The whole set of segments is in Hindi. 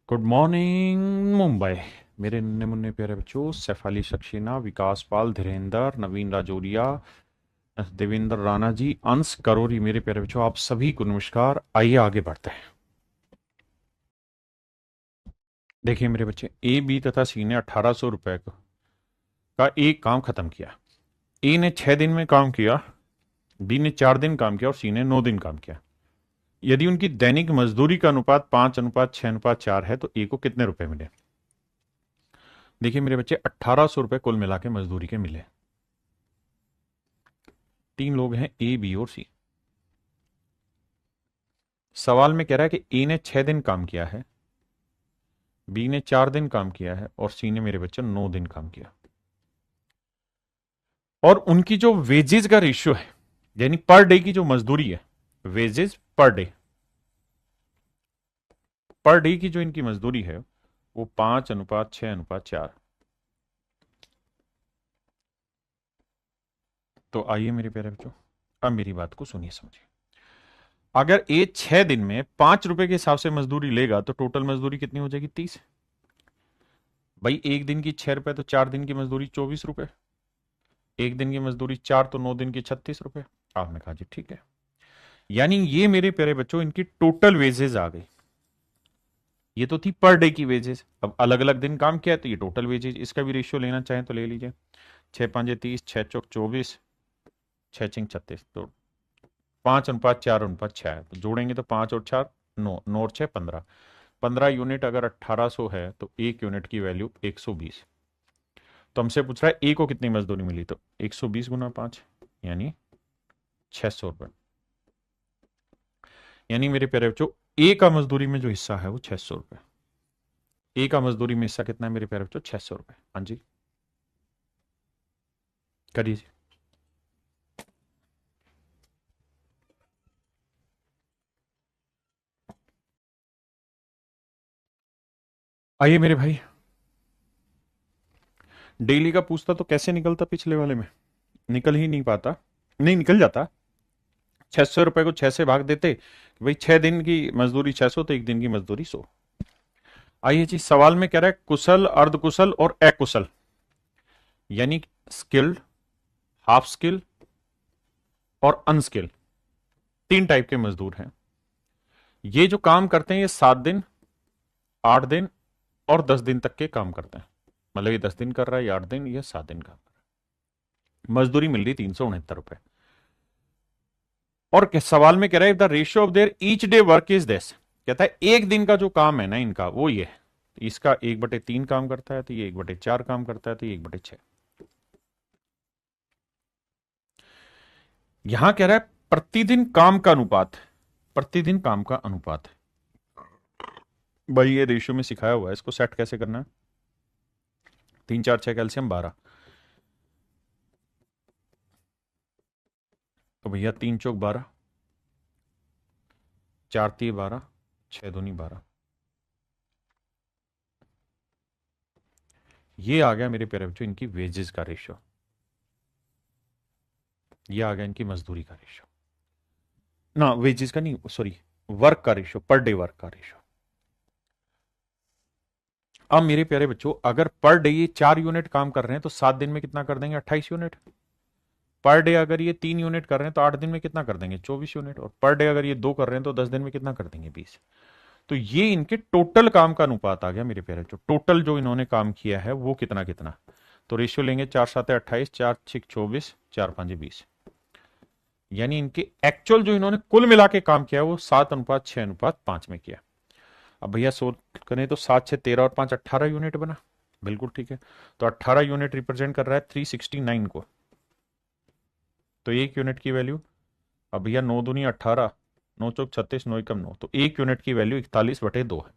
Good morning Mumbai. मेरे नन्हे मुन्ने प्यारे बच्चों, सैफ अली सक्सेना, विकास पाल, धीरेन्द्र, नवीन राजौरिया, देवेंद्र राणा जी, अंश करोरी, मेरे प्यारे बच्चों आप सभी को नमस्कार। आइए आगे बढ़ते हैं। देखिए मेरे बच्चे, ए बी तथा सी ने 1800 रुपए का एक काम खत्म किया। ए ने 6 दिन में काम किया, बी ने 4 दिन काम किया और सी ने 9 दिन काम किया। यदि उनकी दैनिक मजदूरी का अनुपात 5:6:4 है तो ए को कितने रुपए मिले? देखिए मेरे बच्चे, 1800 रुपए कुल मिला के मजदूरी के मिले। 3 लोग हैं, ए बी और सी। सवाल में कह रहा है कि ए ने 6 दिन काम किया है, बी ने 4 दिन काम किया है और सी ने मेरे बच्चे 9 दिन काम किया। और उनकी जो वेजेज का रेशियो है, यानी पर डे की जो मजदूरी है, वेजेज पर डे की जो इनकी मजदूरी है वो 5:6:4। तो आइए मेरे प्यारे बच्चों, अब मेरी बात को सुनिए समझिए। अगर ए 6 दिन में 5 रुपए के हिसाब से मजदूरी लेगा तो टोटल मजदूरी कितनी हो जाएगी? 30। भाई एक दिन की 6 रुपए तो 4 दिन की मजदूरी 24 रुपए। एक दिन की मजदूरी 4 तो 9 दिन की 36 रुपए। आपने कहा जी ठीक है। यानी ये मेरे प्यारे बच्चों इनकी टोटल वेजेस आ गई। ये तो थी पर डे की वेजेस, अब अलग अलग दिन काम किया है तो ये टोटल वेजेस। इसका भी रेशियो लेना चाहें तो ले लीजिए। 6×5 = 30, 6×4 = 24, 6×6 = 36। तो 5:4:6 है, तो जोड़ेंगे तो 5 और 4 9, 9 और 6 15। 15 यूनिट अगर 1800 है तो 1 यूनिट की वैल्यू 120। तो हमसे पूछ रहा है ए को कितनी मजदूरी मिली, तो 120 × 5 यानी 600 रुपए। यानी मेरे प्यारे बच्चों, ए का मजदूरी में जो हिस्सा है वो 600 रुपए। ए का मजदूरी में हिस्सा कितना है मेरे प्यारे बच्चों? 600 रुपए। हाँ जी, करिए जी। आइए मेरे भाई, डेली का पूछता तो कैसे निकलता? पिछले वाले में निकल ही नहीं पाता, नहीं निकल जाता। 600 रुपए को 6 से भाग देते, भाई 6 दिन की मजदूरी 600 तो एक दिन की मजदूरी 100। आइए जी, सवाल में कह रहा है कुशल, अर्धकुशल और अकुशल, यानी स्किल्ड, हाफ स्किल और अनस्किल, 3 टाइप के मजदूर हैं। ये जो काम करते हैं ये 7 दिन, 8 दिन और 10 दिन तक के काम करते हैं। मतलब ये 10 दिन कर रहा है, ये 8 दिन, ये 7 दिन काम कर रहा है। मजदूरी मिल रही 369 रुपए। और सवाल में कह रहा है the ratio of their each day work is this. कहता है एक दिन का जो काम है ना इनका वो ये है, इसका 1/3 काम करता है तो ये 1/4 काम करता है तो ये 1/6। यहां कह रहा है प्रतिदिन काम का अनुपात, प्रतिदिन काम का अनुपात। भाई ये रेशियो में सिखाया हुआ है, इसको सेट कैसे करना है? 3 4 6 कैल्शियम 12। तो भैया 3 चौक 12, 4 तिये 12, 6 दूनी 12। ये आ गया मेरे प्यारे बच्चों इनकी वेजेस का रेशियो, ये आ गया इनकी मजदूरी का रेशियो, ना वेजेस का नहीं, सॉरी, वर्क का रेशियो, पर डे वर्क का रेशियो। अब मेरे प्यारे बच्चों, अगर पर डे ये 4 यूनिट काम कर रहे हैं तो 7 दिन में कितना कर देंगे? 28 यूनिट। पर डे अगर ये 3 यूनिट कर रहे हैं तो 8 दिन में कितना कर देंगे? 24 यूनिट। और पर डे अगर ये 2 कर रहे हैं तो 10 दिन में कितना कर देंगे? 20। तो ये इनके टोटल काम का अनुपात आ गया मेरे प्यारे बच्चों। टोटल जो इन्होंने काम किया है वो कितना कितना, तो रेशियो लेंगे 4×7 = 28, 4×6 = 24, 4×5 = 20। यानी इनके एक्चुअल जो इन्होंने कुल मिला के काम किया है वो 7:6:5 में किया। अब भैया सोच करें तो 7 6 13 और 5 18 यूनिट बना। बिल्कुल ठीक है। तो 18 यूनिट रिप्रेजेंट कर रहा है 369 को। तो 1 यूनिट की वैल्यू, अब भैया 9 दूनी 18, 9 चौक 36, 9 एकम 9, तो 1 यूनिट की वैल्यू 41/2 है।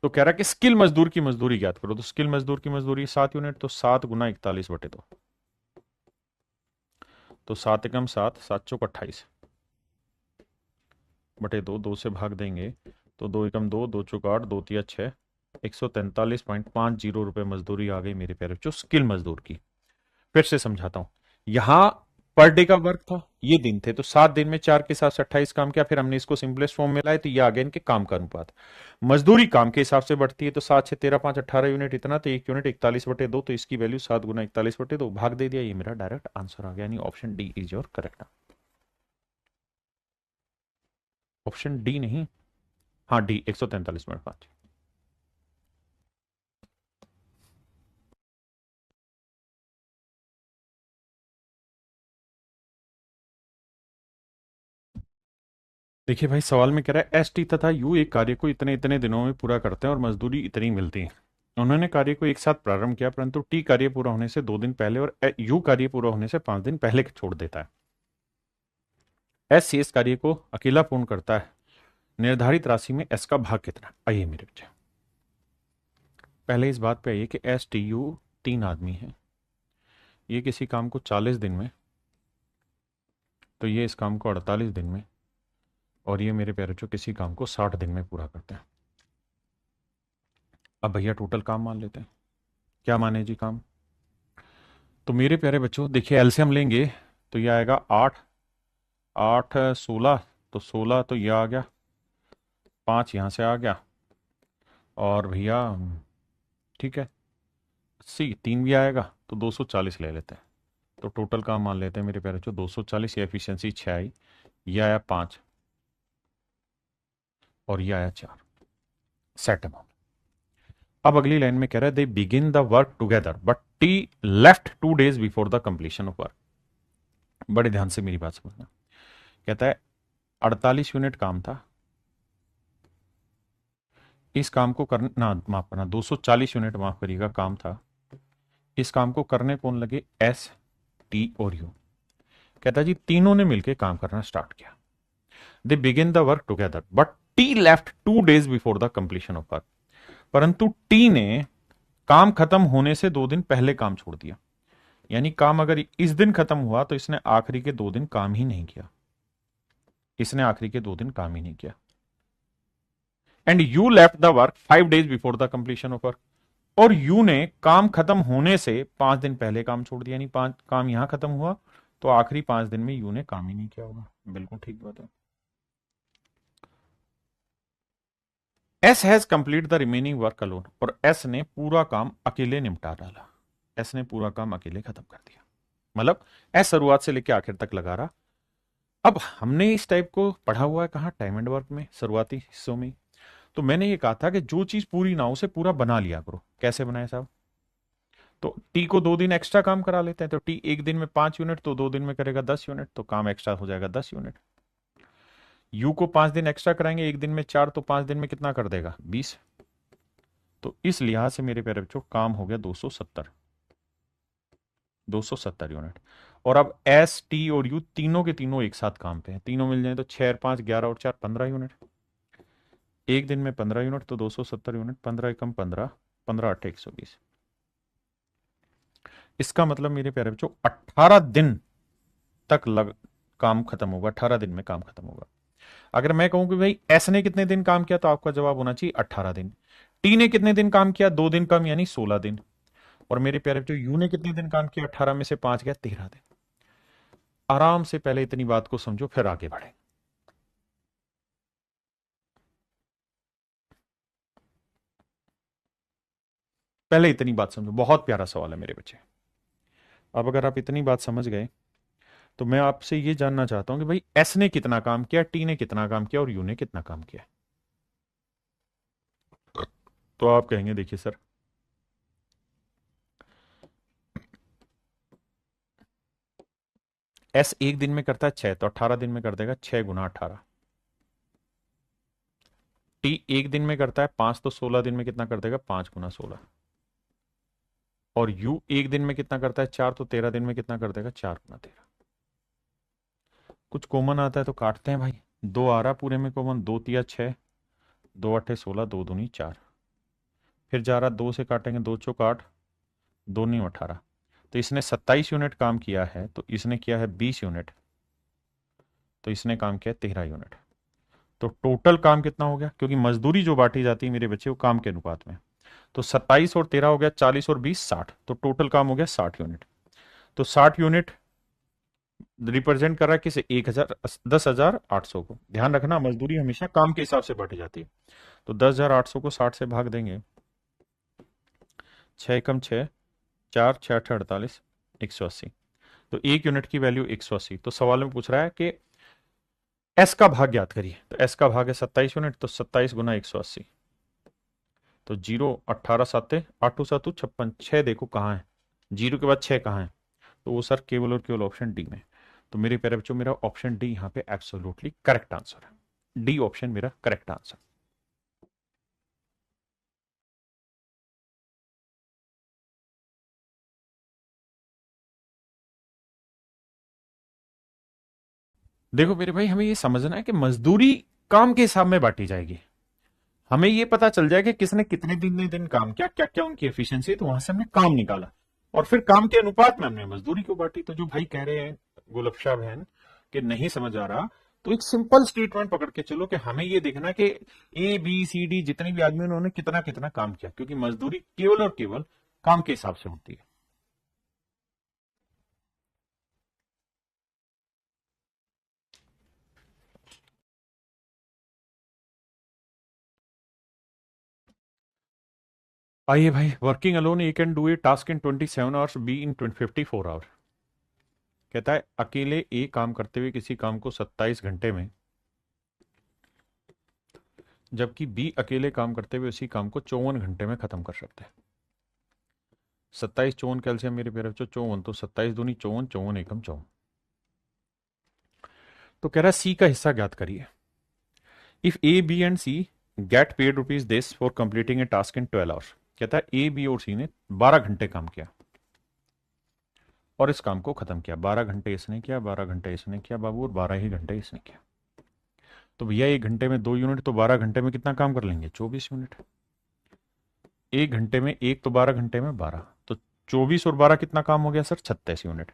तो कह रहा है कि स्किल मजदूर की मजदूरी ज्ञात करो। तो स्किल मजदूर की मजदूरी 7 यूनिट, तो 7 × 41/2। तो 7 एकम 7, 7 चौक 28/2, 2 से भाग देंगे तो 2 एकम 2, 2 चौक 8, 2 तिया 6, 143.50 रुपए मजदूरी आ गई मेरे प्यारे बच्चों स्किल मजदूर की। फिर से समझाता हूं, यहां पर डे का वर्क था, ये दिन थे, तो 7 दिन में 4 के हिसाब से 28 काम किया, फिर हमने इसको सिंपलेस्ट फॉर्म में लाए तो ये आ गया इनके काम का अनुपात। मजदूरी काम के हिसाब से बढ़ती है, तो 7 6 13 5 18 यूनिट इतना, तो 1 यूनिट 41/2, तो इसकी वैल्यू 7 गुना 41/2 भाग दे दिया, ये मेरा डायरेक्ट आंसर आ गया, यानी option D is your correct. Option D नहीं, हाँ डी 143/5। देखिए भाई, सवाल में कह रहा है एस टी तथा यू एक कार्य को इतने इतने दिनों में पूरा करते हैं और मजदूरी इतनी मिलती है। उन्होंने कार्य को एक साथ प्रारंभ किया, परंतु टी कार्य पूरा होने से 2 दिन पहले और यू कार्य पूरा होने से 5 दिन पहले छोड़ देता है। एस सी इस कार्य को अकेला पूर्ण करता है, निर्धारित राशि में एस का भाग कितना है? आइए मेरे बच्चे, पहले इस बात पे आइए कि एस टी यू 3 आदमी हैं, ये किसी काम को 40 दिन में, तो ये इस काम को 48 दिन में, और ये मेरे प्यारे बच्चों किसी काम को 60 दिन में पूरा करते हैं। अब भैया टोटल काम मान लेते हैं, क्या माने जी काम? तो मेरे प्यारे बच्चों देखिए, एलसीएम लेंगे तो ये आएगा 8 8 16, तो 16 तो ये आ गया, 5 यहाँ से आ गया, और भैया ठीक है 80 3 भी आएगा, तो 240 ले लेते हैं। तो टोटल काम मान लेते हैं मेरे प्यारे बच्चों 240, ये एफिशिएंसी 6 आई, ये आया 5 और ये आया 4, सेट अमाउंट। अब अगली लाइन में कह रहा है they begin the work together but T left 2 days before the completion of work. बड़े ध्यान से मेरी बात समझना, कहता है 48 यूनिट काम था, इस काम को करना, माफ करना 240 यूनिट माफ करिएगा काम था, इस काम को करने कौन लगे? एस टी और यू। कहता जी तीनों ने मिलकर काम करना स्टार्ट किया, they begin the work together but T left 2 days before the completion of work, परंतु टी ने काम खत्म होने से 2 दिन पहले काम छोड़ दिया, यानी काम अगर इस दिन खत्म हुआ तो इसने आखिरी के 2 दिन काम ही नहीं किया, इसने आखिरी के 2 दिन काम ही नहीं किया। And you left the work 5 days before the completion of work, और यू ने काम खत्म होने से 5 दिन पहले काम छोड़ दिया, यानी 5 काम यहां खत्म हुआ तो आखिरी 5 दिन में यू ने काम ही नहीं किया होगा। बिल्कुल ठीक बात है। S has complete the remaining work alone, और एस ने पूरा काम अकेले निपटा डाला, एस ने पूरा काम अकेले खत्म कर दिया, मतलब एस शुरुआत से लेकर आखिर तक लगा रहा। अब हमने इस टाइप को पढ़ा हुआ है कहां? टाइम एंड वर्क में, शुरुआती हिस्सों में। तो मैंने ये कहा था कि जो चीज पूरी ना हो उसे पूरा बना लिया करो। कैसे बनाए साहब? तो टी को 2 दिन एक्स्ट्रा काम करा लेते हैं, तो टी एक दिन में 5 यूनिट, तो 2 दिन में करेगा 10 यूनिट, तो काम एक्स्ट्रा हो जाएगा 10 यूनिट। यू को 5 दिन एक्स्ट्रा कराएंगे, एक दिन में 4, तो 5 दिन में कितना कर देगा? 20। तो इस लिहाज से मेरे प्यारे बच्चों काम हो गया 270 यूनिट। और अब एस टी और यू तीनों के तीनों एक साथ काम पे हैं, तीनों मिल जाए तो 6 5 11 और 4 15 यूनिट, एक दिन में 15 यूनिट, तो 270 यूनिट, 15 एकम 15, 15 8 120। इसका मतलब मेरे प्यारे बच्चों 18 दिन तक काम खत्म होगा, 18 दिन में काम खत्म होगा। अगर मैं कहूं कि भाई एस ने कितने दिन काम किया, तो आपका जवाब होना चाहिए 18 दिन। टी ने कितने दिन काम किया? 2 दिन कम, यानी 16 दिन। और मेरे प्यारे बच्चों यू ने कितने दिन काम किया? 18 में से 5 गया, 13 दिन। आराम से पहले इतनी बात को समझो, फिर आगे बढ़े। पहले इतनी बात समझो, बहुत प्यारा सवाल है मेरे बच्चे। अब अगर आप इतनी बात समझ गए तो मैं आपसे ये जानना चाहता हूं कि भाई एस ने कितना काम किया, टी ने कितना काम किया और यू ने कितना काम किया? तो आप कहेंगे देखिए सर, एस एक दिन में करता है 6, तो 18 दिन में कर देगा 6 गुना 18। टी एक दिन में करता है 5, तो 16 दिन में कितना कर देगा? 5 गुना 16। और यू एक दिन में कितना करता है? 4, तो 13 दिन में कितना कर देगा? 4 गुना 13। कुछ कॉमन आता है तो काटते हैं भाई, 2 आ रहा पूरे में कॉमन, 2 तिया 6, 2 8 16, 2 दूनी 4। फिर जा रहा 2 से काटेंगे, 2 चौक 8, 2 नी 18। तो इसने 27 यूनिट काम किया है, तो इसने किया है 20 यूनिट, तो इसने काम किया 13 यूनिट। तो टोटल काम कितना हो गया? क्योंकि मजदूरी जो बांटी जाती है मेरे बच्चे वो काम के अनुपात में, तो 27 और 13 हो गया 40 और 20 60, तो टोटल काम हो गया 60 यूनिट। तो 60 यूनिट रिप्रेजेंट कर रहा है किसे? 1000, 10,800 को। ध्यान रखना मजदूरी हमेशा काम के हिसाब से बांटी जाती है। तो 10,800 को 60 से भाग देंगे, 6 कम 6, 4 6 8 48, 180। तो 1 यूनिट की वैल्यू 180। तो सवाल में पूछ रहा है कि एस का भाग ज्ञात करिए। तो एस का भाग है 27 यूनिट, तो 27 गुना 180। तो 0 18 साते 8 7 56, 6 देखो कहाँ है, 0 के बाद 6 कहाँ है? तो वो सर केवल और केवल ऑप्शन डी में। तो मेरे प्यारे बच्चों मेरा ऑप्शन डी यहाँ पे एब्सोल्युटली करेक्ट आंसर है। डी ऑप्शन मेरा करेक्ट आंसर। देखो मेरे भाई, हमें ये समझना है कि मजदूरी काम के हिसाब में बांटी जाएगी। हमें ये पता चल जाए कि किसने कितने दिन काम किया, क्या क्या उनकी एफिशिएंसी, तो वहां से हमने काम निकाला और फिर काम के अनुपात में हमने मजदूरी को बांटी। तो जो भाई कह रहे हैं गुलबशा बहन कि नहीं समझ आ रहा, तो एक सिंपल स्टेटमेंट पकड़ के चलो कि हमें ये देखना कि ए बी सी डी जितने भी आदमी उन्होंने कितना कितना काम किया, क्योंकि मजदूरी केवल और केवल काम के हिसाब से होती है। आइए भाई, working alone A can do a task in 27 hours, B in 54 hour. कहता है अकेले ए काम करते हुए किसी काम को 27 घंटे में, जबकि बी अकेले काम करते हुए उसी काम को 54 घंटे में खत्म कर सकते हैं। 27 54 कैल्शियम मेरे प्यारे बच्चों 54, तो 27 दूनी 54, 54 एकम 54। तो कह रहा है सी का हिस्सा ज्ञात करिए। If A B and C get paid rupees this for completing a task in 12 hours. कहता है ए बी और सी ने 12 घंटे काम किया और इस काम को खत्म किया। 12 घंटे इसने किया, 12 घंटे इसने किया बाबू, और 12 ही घंटे इसने किया। तो भैया 1 घंटे में 2 यूनिट, तो 12 घंटे में कितना काम कर लेंगे? 24 यूनिट। 1 घंटे में एक, तो 12 घंटे में 12, तो 24 और 12 कितना काम हो गया सर? 36 यूनिट।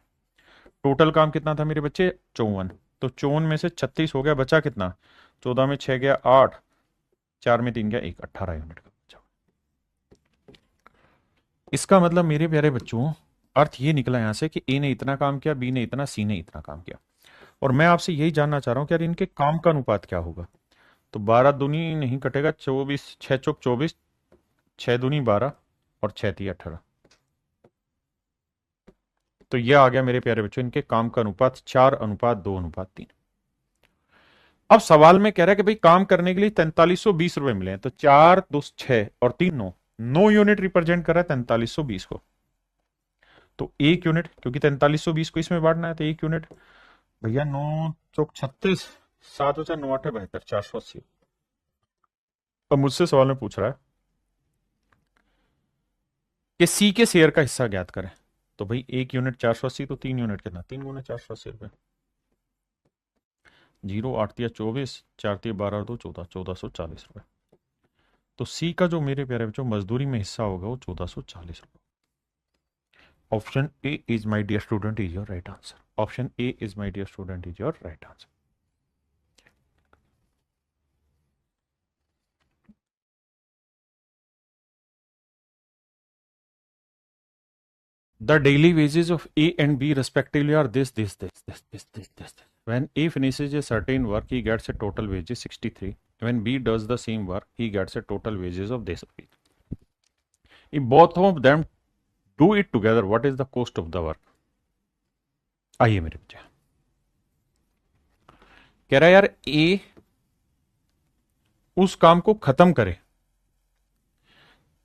टोटल काम कितना था मेरे बच्चे? 54। तो 54 में से 36 हो गया, बचा कितना? 14 में 6 गया 8, 4 में 3 गया 1, 18 यूनिट का बचा। इसका मतलब मेरे प्यारे बच्चों अर्थ ये निकला यहां से कि ए ने इतना काम किया, बी ने इतना, सी ने इतना काम किया। और मैं आपसे यही जानना चाह रहा हूं कि यार इनके काम का अनुपात क्या होगा। तो 12 दूनी नहीं कटेगा, 24, 6 चौक 24, 6 दूनी 12 और 6 3 18। तो ये आ गया मेरे प्यारे बच्चों इनके काम का अनुपात 4:2:3। अब सवाल में कह रहा है कि भाई काम करने के लिए 4320 रुपए मिले हैं। तो 4 2 6 और 3 9, 9 यूनिट रिप्रेजेंट कर रहा है 4320 को। तो 1 यूनिट, क्योंकि 4320 को इसमें बांटना है, तो 1 यूनिट भैया 9 चौक 36, 7 4 9 8 72, 480। अब मुझसे सवाल में पूछ रहा है कि सी के शेयर का हिस्सा ज्ञात करें। तो भाई 1 यूनिट 480, तो 3 यूनिट कितना? 3 गुना 480 रुपए। 0 8 तिया 24, 4 तिया 12 और 2 14, 1440 रुपए। तो सी का जो मेरे प्यारे बच्चों मजदूरी में हिस्सा होगा वो 1440 रुपए। Option A is my dear student is your right answer. Option A is my dear student is your right answer. The daily wages of A and B respectively are this. When A finishes a certain work, he gets a total wages 63. When B does the same work, he gets a total wages of this. If both of them do it together, what is the cost of the work? आइए मेरे बच्चे, कह रहा है यार A उस काम को खत्म करे।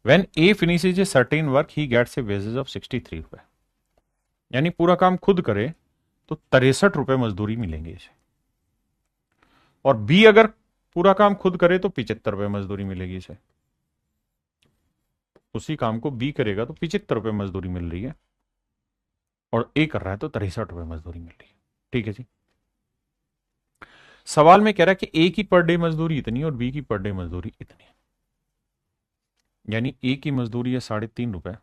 When A finishes a certain work, he gets a wages of 63 रुपए। यानी पूरा काम खुद करे तो 63 रुपए मजदूरी मिलेंगे इसे। और बी अगर पूरा काम खुद करे तो 75 रुपए मजदूरी मिलेगी इसे। उसी काम को बी करेगा तो 75 रुपए मजदूरी मिल रही है, और ए कर रहा है तो 63 रुपए मजदूरी मिल रही है। ठीक है जी। सवाल में कह रहा है कि ए की पर डे मजदूरी इतनी और बी की पर डे मजदूरी इतनी। यानी ए की मजदूरी है 3.5 रुपए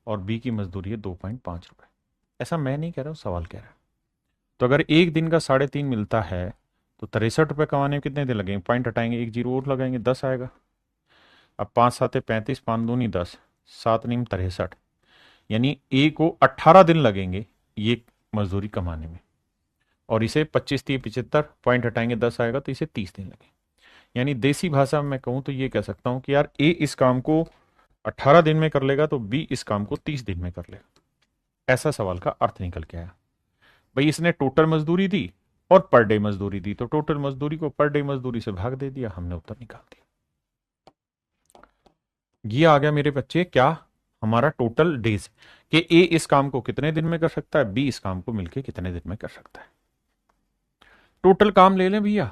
और बी की मजदूरी है 2.5 रुपए। ऐसा मैं नहीं कह रहा हूं, सवाल कह रहा है। तो अगर एक दिन का 3.5 मिलता है तो 63 रुपए कमाने में कितने दिन लगेंगे? पॉइंट हटाएंगे, एक जीरो और लगाएंगे, 10 आएगा। अब 5 7 35, 5 दूनी 10, 7 नीम 63। यानी ए को 18 दिन लगेंगे ये मजदूरी कमाने में, और इसे 25 30 75 पॉइंट हटाएंगे 10 आएगा, तो इसे 30 दिन लगे। यानी देसी भाषा में मैं कहूं तो ये कह सकता हूं कि यार ए इस काम को 18 दिन में कर लेगा तो बी इस काम को 30 दिन में कर लेगा। ऐसा सवाल का अर्थ निकल के आया। भाई इसने टोटल मजदूरी दी और पर डे मजदूरी दी, तो टोटल मजदूरी को पर डे मजदूरी से भाग दे दिया, हमने उत्तर निकाल दिया। ये आ गया मेरे बच्चे क्या, हमारा टोटल डेज कि ए इस काम को कितने दिन में कर सकता है, बी इस काम को मिलके कितने दिन में कर सकता है। टोटल काम ले लें भैया,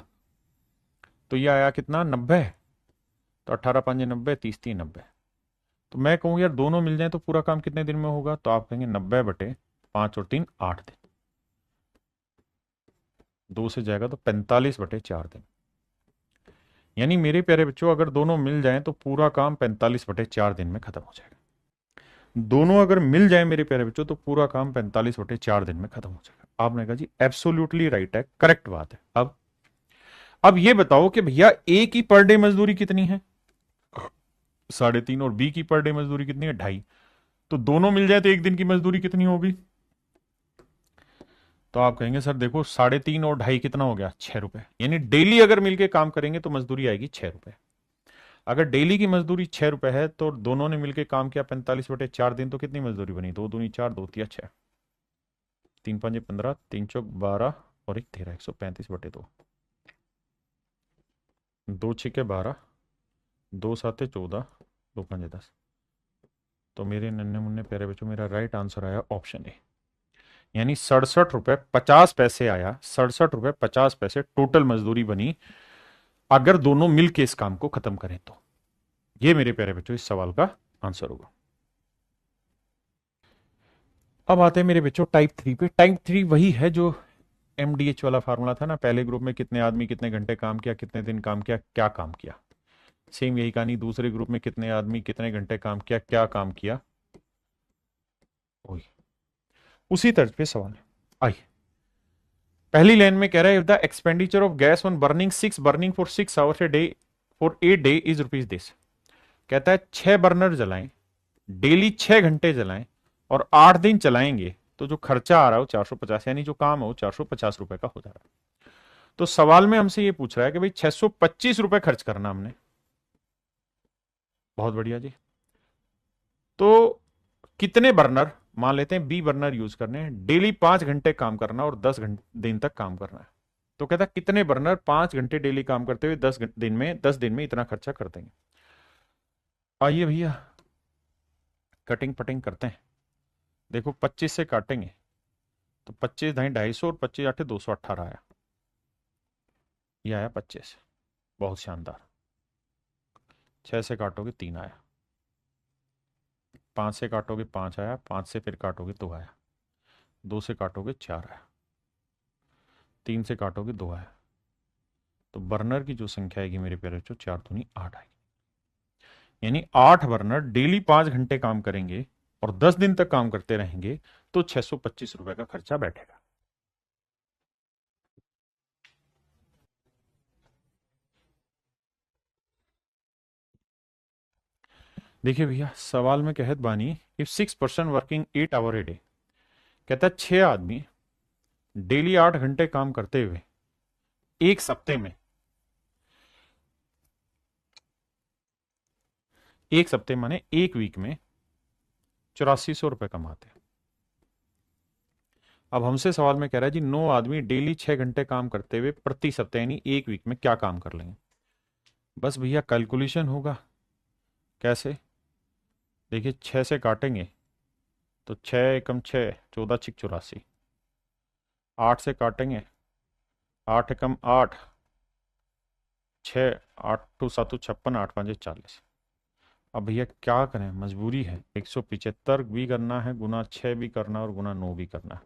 तो ये आया कितना 90, तो 18 5 90, 30 3 90। तो मैं कहूँ यार दोनों मिल जाए तो पूरा काम कितने दिन में होगा, तो आप कहेंगे 90/5 और 3 8 दिन, 2 से जाएगा तो 45/4 दिन। यानी मेरे प्यारे बच्चों अगर दोनों मिल जाएं तो पूरा काम 45/4 दिन में खत्म हो जाएगा। दोनों अगर मिल जाए मेरे प्यारे बच्चों तो पूरा काम 45/4 दिन में खत्म हो जाएगा। आपने कहा जी एब्सोल्युटली राइट है, करेक्ट बात है। अब ये बताओ कि भैया ए की पर डे मजदूरी कितनी है, 3.5, और बी की पर डे मजदूरी कितनी है, 2.5। तो दोनों मिल जाए तो एक दिन की मजदूरी कितनी होगी, तो आप कहेंगे सर देखो 3.5 और 2.5 कितना हो गया, 6 रुपए। यानी डेली अगर मिलके काम करेंगे तो मजदूरी आएगी 6 रुपए। अगर डेली की मजदूरी 6 रुपए है तो दोनों ने मिलकर काम किया 45/4 दिन, तो कितनी मजदूरी बनी, 2 दूनी 4, 2 तिया 6, 3 5 15, 3 चौक 12 और 1 13, 135/2, 2 6 12, 2 7 14, 2 5 10। तो मेरे नन्हे मुन्ने प्यारे बच्चों मेरा राइट आंसर आया ऑप्शन ए, यानी 67 रुपए 50 पैसे आया। 67 रुपए 50 पैसे टोटल मजदूरी बनी अगर दोनों मिलके इस काम को खत्म करें तो। ये मेरे प्यारे बच्चों इस सवाल का आंसर होगा। अब आते हैं मेरे बच्चों टाइप 3 पे। टाइप 3 वही है जो एमडीएच वाला फार्मूला था ना, पहले ग्रुप में कितने आदमी कितने घंटे काम किया, कितने दिन काम किया, क्या काम किया। सेम यही कहानी दूसरे ग्रुप में कितने आदमी कितने घंटे काम किया, क्या काम किया, वही उसी तर्ज पे सवाल है। आइए पहली लाइन में कह रहा है if the expenditure of gas on burning for 6 hours a day for a day is rupees this. कहता है 6 बर्नर जलाएं, डेली 6 घंटे जलाएं और 8 दिन चलाएंगे तो जो खर्चा आ रहा है वो 450, यानी जो काम है वो 450 रुपए का हो जा रहा है। तो सवाल में हमसे ये पूछ रहा है कि भाई 625 रुपए खर्च करना हमने। बहुत बढ़िया जी। तो कितने बर्नर, मान लेते हैं 20 बर्नर यूज करने हैं, डेली 5 घंटे काम करना और 10 दिन तक काम करना है। तो कहता है कितने बर्नर 5 घंटे डेली काम करते हुए 10 दिन में इतना खर्चा कर देंगे। आइए भैया कटिंग पटिंग करते हैं। देखो 25 से काटेंगे तो 25 ढाई 250 और 25 8 218 आया। ये आया 25, बहुत शानदार। 6 से काटोगे 3 आया, 5 से काटोगे 5 आया, 5 से फिर काटोगे 2 आया, 2 से काटोगे 4 आया, 3 से काटोगे 2 आया। तो बर्नर की जो संख्या आएगी मेरे प्यारे बच्चों 4 दूनी 8 आएगी। यानी 8 बर्नर डेली 5 घंटे काम करेंगे और 10 दिन तक काम करते रहेंगे तो 625 रुपए का खर्चा बैठेगा। देखिए भैया सवाल में कहत बानी if 6 person working 8 hour a day, कहता है 6 आदमी डेली 8 घंटे काम करते हुए एक सप्ते में, एक सप्ते माने एक वीक में 8400 रुपए कमाते हैं। अब हमसे सवाल में कह रहा है जी 9 आदमी डेली 6 घंटे काम करते हुए प्रति सप्ताह यानी एक वीक में क्या काम कर लेंगे। बस भैया कैलकुलेशन होगा। कैसे, देखिए 6 से काटेंगे तो 6 एकम 6, 14 6 84। 8 से काटेंगे 8 एकम 8, 6, 8 2 7 56, 8 5 40। अब भैया क्या करें, मजबूरी है, 175 भी करना है, गुना 6 भी करना है और गुना 9 भी करना है।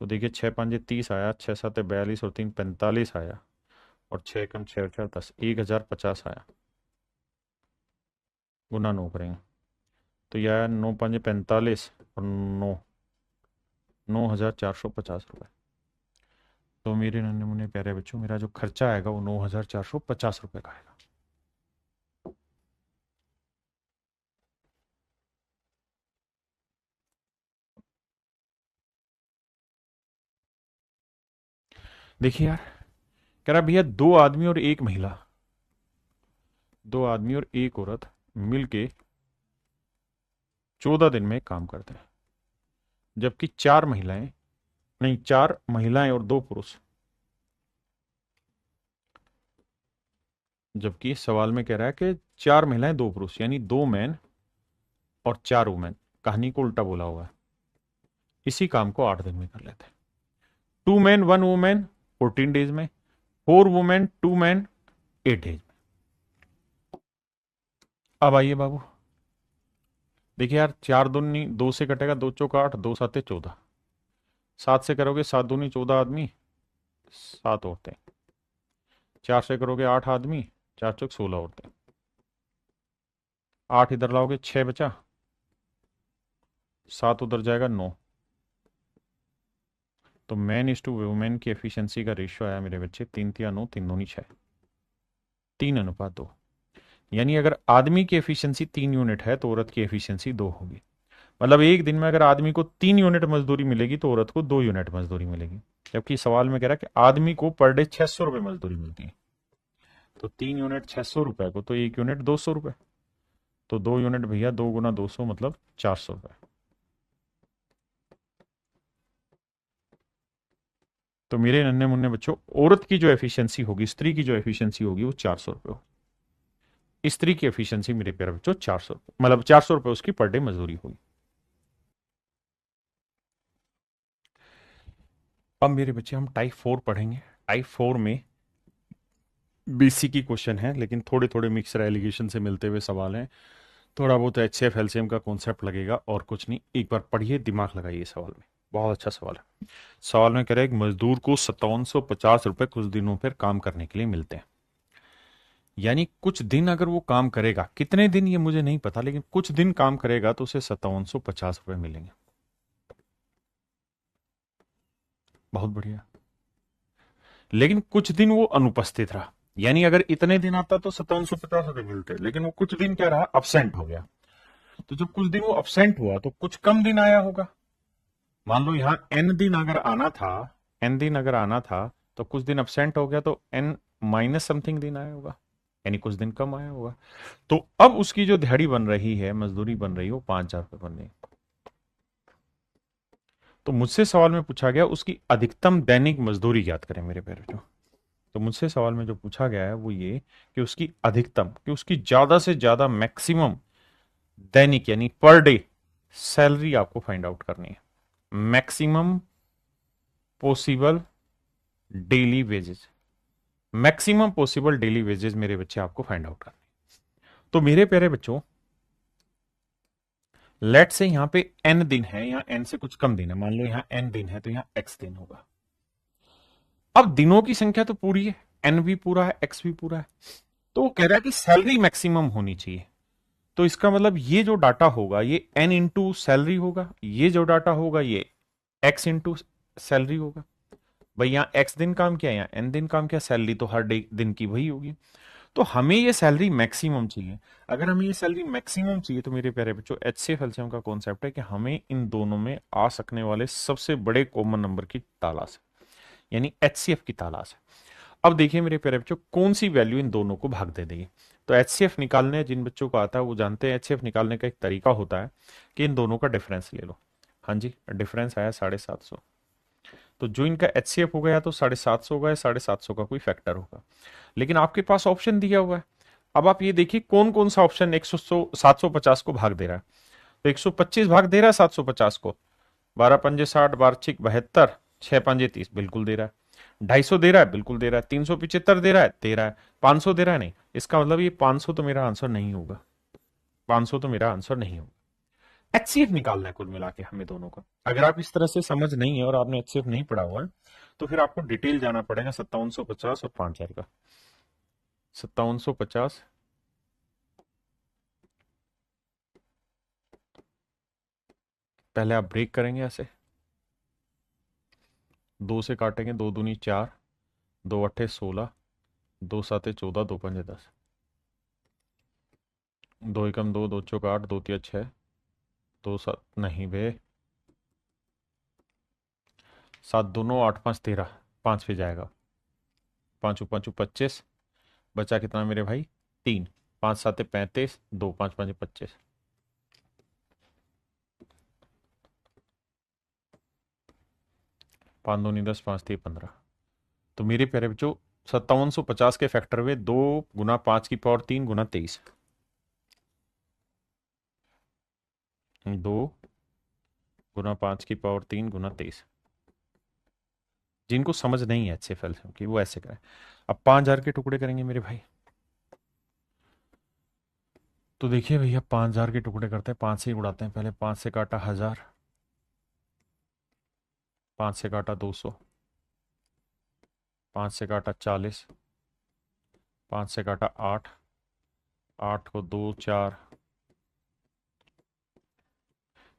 तो देखिए 6 5 30 आया, 6 7 42 और 3 45 आया, और 6 एकम 6 4 10, 1050 आया। गुना 9 करेंगे तो यह आया 9 5 45 और 9, 9450 रुपये। तो मेरे नन्हे मुन्ने प्यारे बच्चों मेरा जो खर्चा आएगा वो 9450 रुपये का आएगा। देखिए यार, कह रहा भैया दो आदमी और एक महिला, दो आदमी और एक औरत मिलके 14 दिन में काम करते हैं, जबकि चार महिलाएं, नहीं, चार महिलाएं और दो पुरुष, जबकि इस सवाल में कह रहा है कि चार महिलाएं दो पुरुष, यानी दो मैन और चार वुमेन, कहानी को उल्टा बोला हुआ है, इसी काम को 8 दिन में कर लेते हैं। 2 मैन 1 वुमेन 14 डेज में, 4 वुमेन 2 मैन 8 डेज में। अब आइए बाबू, देखिए यार, चार दूनी दो से कटेगा, दो चौका 8, दो साते 14, 7 से करोगे 7 दूनी 14 आदमी, 7 औरतें, 4 से करोगे 8 आदमी, 4 चौक 16 औरतें, 8 इधर लाओगे 6 बचा, 7 उधर जाएगा 9। तो मैन इज टू वुमेन की एफिशिएंसी का रेशियो आया मेरे बच्चे 3 3 9, 3 दूनी 6, 3:2। यानी अगर आदमी की एफिशिएंसी 3 यूनिट है तो औरत की एफिशिएंसी 2 होगी। मतलब एक दिन में अगर आदमी को 3 यूनिट मजदूरी मिलेगी तो औरत को 2 यूनिट मजदूरी मिलेगी। जबकि सवाल में कह रहा है कि आदमी को पर डे 600 रुपये मजदूरी मिलती है, तो 3 यूनिट 600 रुपए को, तो 1 यूनिट 200 रुपए, तो 2 यूनिट भैया 2 गुना 200 मतलब 400 रुपए। तो मेरे नन्हे मुन्ने बच्चों, औरत की जो एफिशिएंसी होगी, स्त्री की जो एफिशिएंसी होगी वो 400 रुपये होगी। स्त्री की एफिशिएंसी मेरे प्यारे बच्चों 400 रुपये, मतलब 400 रुपये उसकी पर डे मजदूरी होगी। अब मेरे बच्चे हम टाइप 4 पढ़ेंगे। टाइप 4 में बेसिक की क्वेश्चन है, लेकिन थोड़े थोड़े मिक्सर एलिगेशन से मिलते हुए सवाल हैं। थोड़ा बहुत HCF एलसीएम का कॉन्सेप्ट लगेगा और कुछ नहीं। एक बार पढ़िए, दिमाग लगाइए सवाल में, बहुत अच्छा सवाल है। सवाल में कह रहा है एक मजदूर को 5750 रुपये कुछ दिनों पर काम करने के लिए मिलते हैं। यानी कुछ दिन अगर वो काम करेगा, कितने दिन ये मुझे नहीं पता, लेकिन कुछ दिन काम करेगा तो उसे 5750 रुपये मिलेंगे। बहुत बढ़िया। लेकिन कुछ दिन वो अनुपस्थित रहा, यानी अगर इतने दिन आता तो 5750 रुपये मिलते, लेकिन वो कुछ दिन क्या रहा, अब्सेंट हो गया। तो जब कुछ दिन वो अब्सेंट हुआ तो कुछ कम दिन आया होगा। मान लो यहां n दिन अगर आना था, n दिन अगर आना था, तो कुछ दिन अब्सेंट हो गया तो n माइनस समथिंग दिन आया होगा, यानी कुछ दिन कम आया होगा। तो अब उसकी जो दिहाड़ी बन रही है, मजदूरी बन रही है, वो 5000 रुपये बन रही है। तो मुझसे सवाल में पूछा गया उसकी अधिकतम दैनिक मजदूरी ज्ञात करें मेरे प्यारे। तो मुझसे सवाल में जो पूछा गया है वो ये कि उसकी अधिकतम, कि उसकी ज्यादा से ज्यादा मैक्सिमम दैनिक यानी पर डे सैलरी आपको फाइंड आउट करनी है। Maximum possible daily wages, maximum possible daily wages मेरे बच्चे आपको फाइंड आउट करने हैं। तो मेरे प्यारे बच्चों, लेट से यहां पे n दिन है, यहां n से कुछ कम दिन है, मान लो यहां n दिन है तो यहां x दिन होगा। अब दिनों की संख्या तो पूरी है, n भी पूरा है, x भी पूरा है, तो वो कह रहा है कि सैलरी मैक्सिमम होनी चाहिए। तो इसका मतलब ये जो डाटा होगा ये n इंटू सैलरी होगा, ये जो डाटा होगा ये x इंटू सैलरी होगा। भाई यहाँ x दिन काम किया, यहाँ n दिन काम किया, सैलरी तो हर डे दिन की वही होगी। तो हमें ये सैलरी मैक्सिमम चाहिए। अगर हमें ये सैलरी मैक्सिमम चाहिए तो मेरे प्यारे बच्चों, HCF एलसीएम का कॉन्सेप्ट है कि हमें इन दोनों में आ सकने वाले सबसे बड़े कॉमन नंबर की तलाश है, यानी HCF की तलाश है। अब देखिए मेरे प्यारे बच्चों, कौन सी वैल्यू इन दोनों को भाग दे देगी। तो HCF निकालने, जिन बच्चों को आता है वो जानते हैं, HCF निकालने का एक तरीका होता है कि इन दोनों का डिफरेंस ले लो। हाँ जी, डिफरेंस आया 750, तो जो इनका HCF होगा या तो 750 होगा या 750 का कोई फैक्टर होगा, लेकिन आपके पास ऑप्शन दिया हुआ है। अब आप ये देखिए कौन कौन सा ऑप्शन 750 को भाग दे रहा है। तो 125 भाग दे रहा है 750 को, 12 पंजे 60, 12 छिक 72, 6 पंजे 30, बिल्कुल दे रहा है। 250 दे रहा है, बिल्कुल दे रहा है। 375 दे रहा है। 500 दे रहा है, नहीं। इसका मतलब ये 500 तो मेरा आंसर नहीं होगा, 500 तो मेरा आंसर नहीं होगा। HCF निकालना है कुल मिला के हमें दोनों का। अगर आप इस तरह से समझ नहीं है और आपने HCF नहीं पढ़ा हुआ है तो फिर आपको डिटेल जाना पड़ेगा 5750 और 5000 का। 5750 पहले आप ब्रेक करेंगे ऐसे, 2 से काटेंगे, 2 दूनी 4, 2 अट्ठे 16, 2 साते 14, 2 पंजे 10, 2 एकम 2, 2 चौक 8, 2 तिया 6, 2 7 नहीं बे, 7 दोनों 8 5 13, 5 पे जाएगा, 5 5 25, बचा कितना मेरे भाई 3, 5 7 35, 2 5 5 25, 5 2 10, 5 3 15। तो मेरे प्यारे बच्चों 5750 के फैक्टर हुए 2 गुना 5 की पावर 3 गुना 23, 2 गुना 5 की पावर 3 गुना 23। जिनको समझ नहीं है HCFL की वो ऐसे करें। अब 5000 के टुकड़े करेंगे मेरे भाई। तो देखिए भैया 5000 के टुकड़े करते हैं, 5 से ही उड़ाते हैं। पहले 5 से काटा 1000, 5 से काटा 200, 5 से काटा 40, 5 से काटा 8, 8 को 2 4।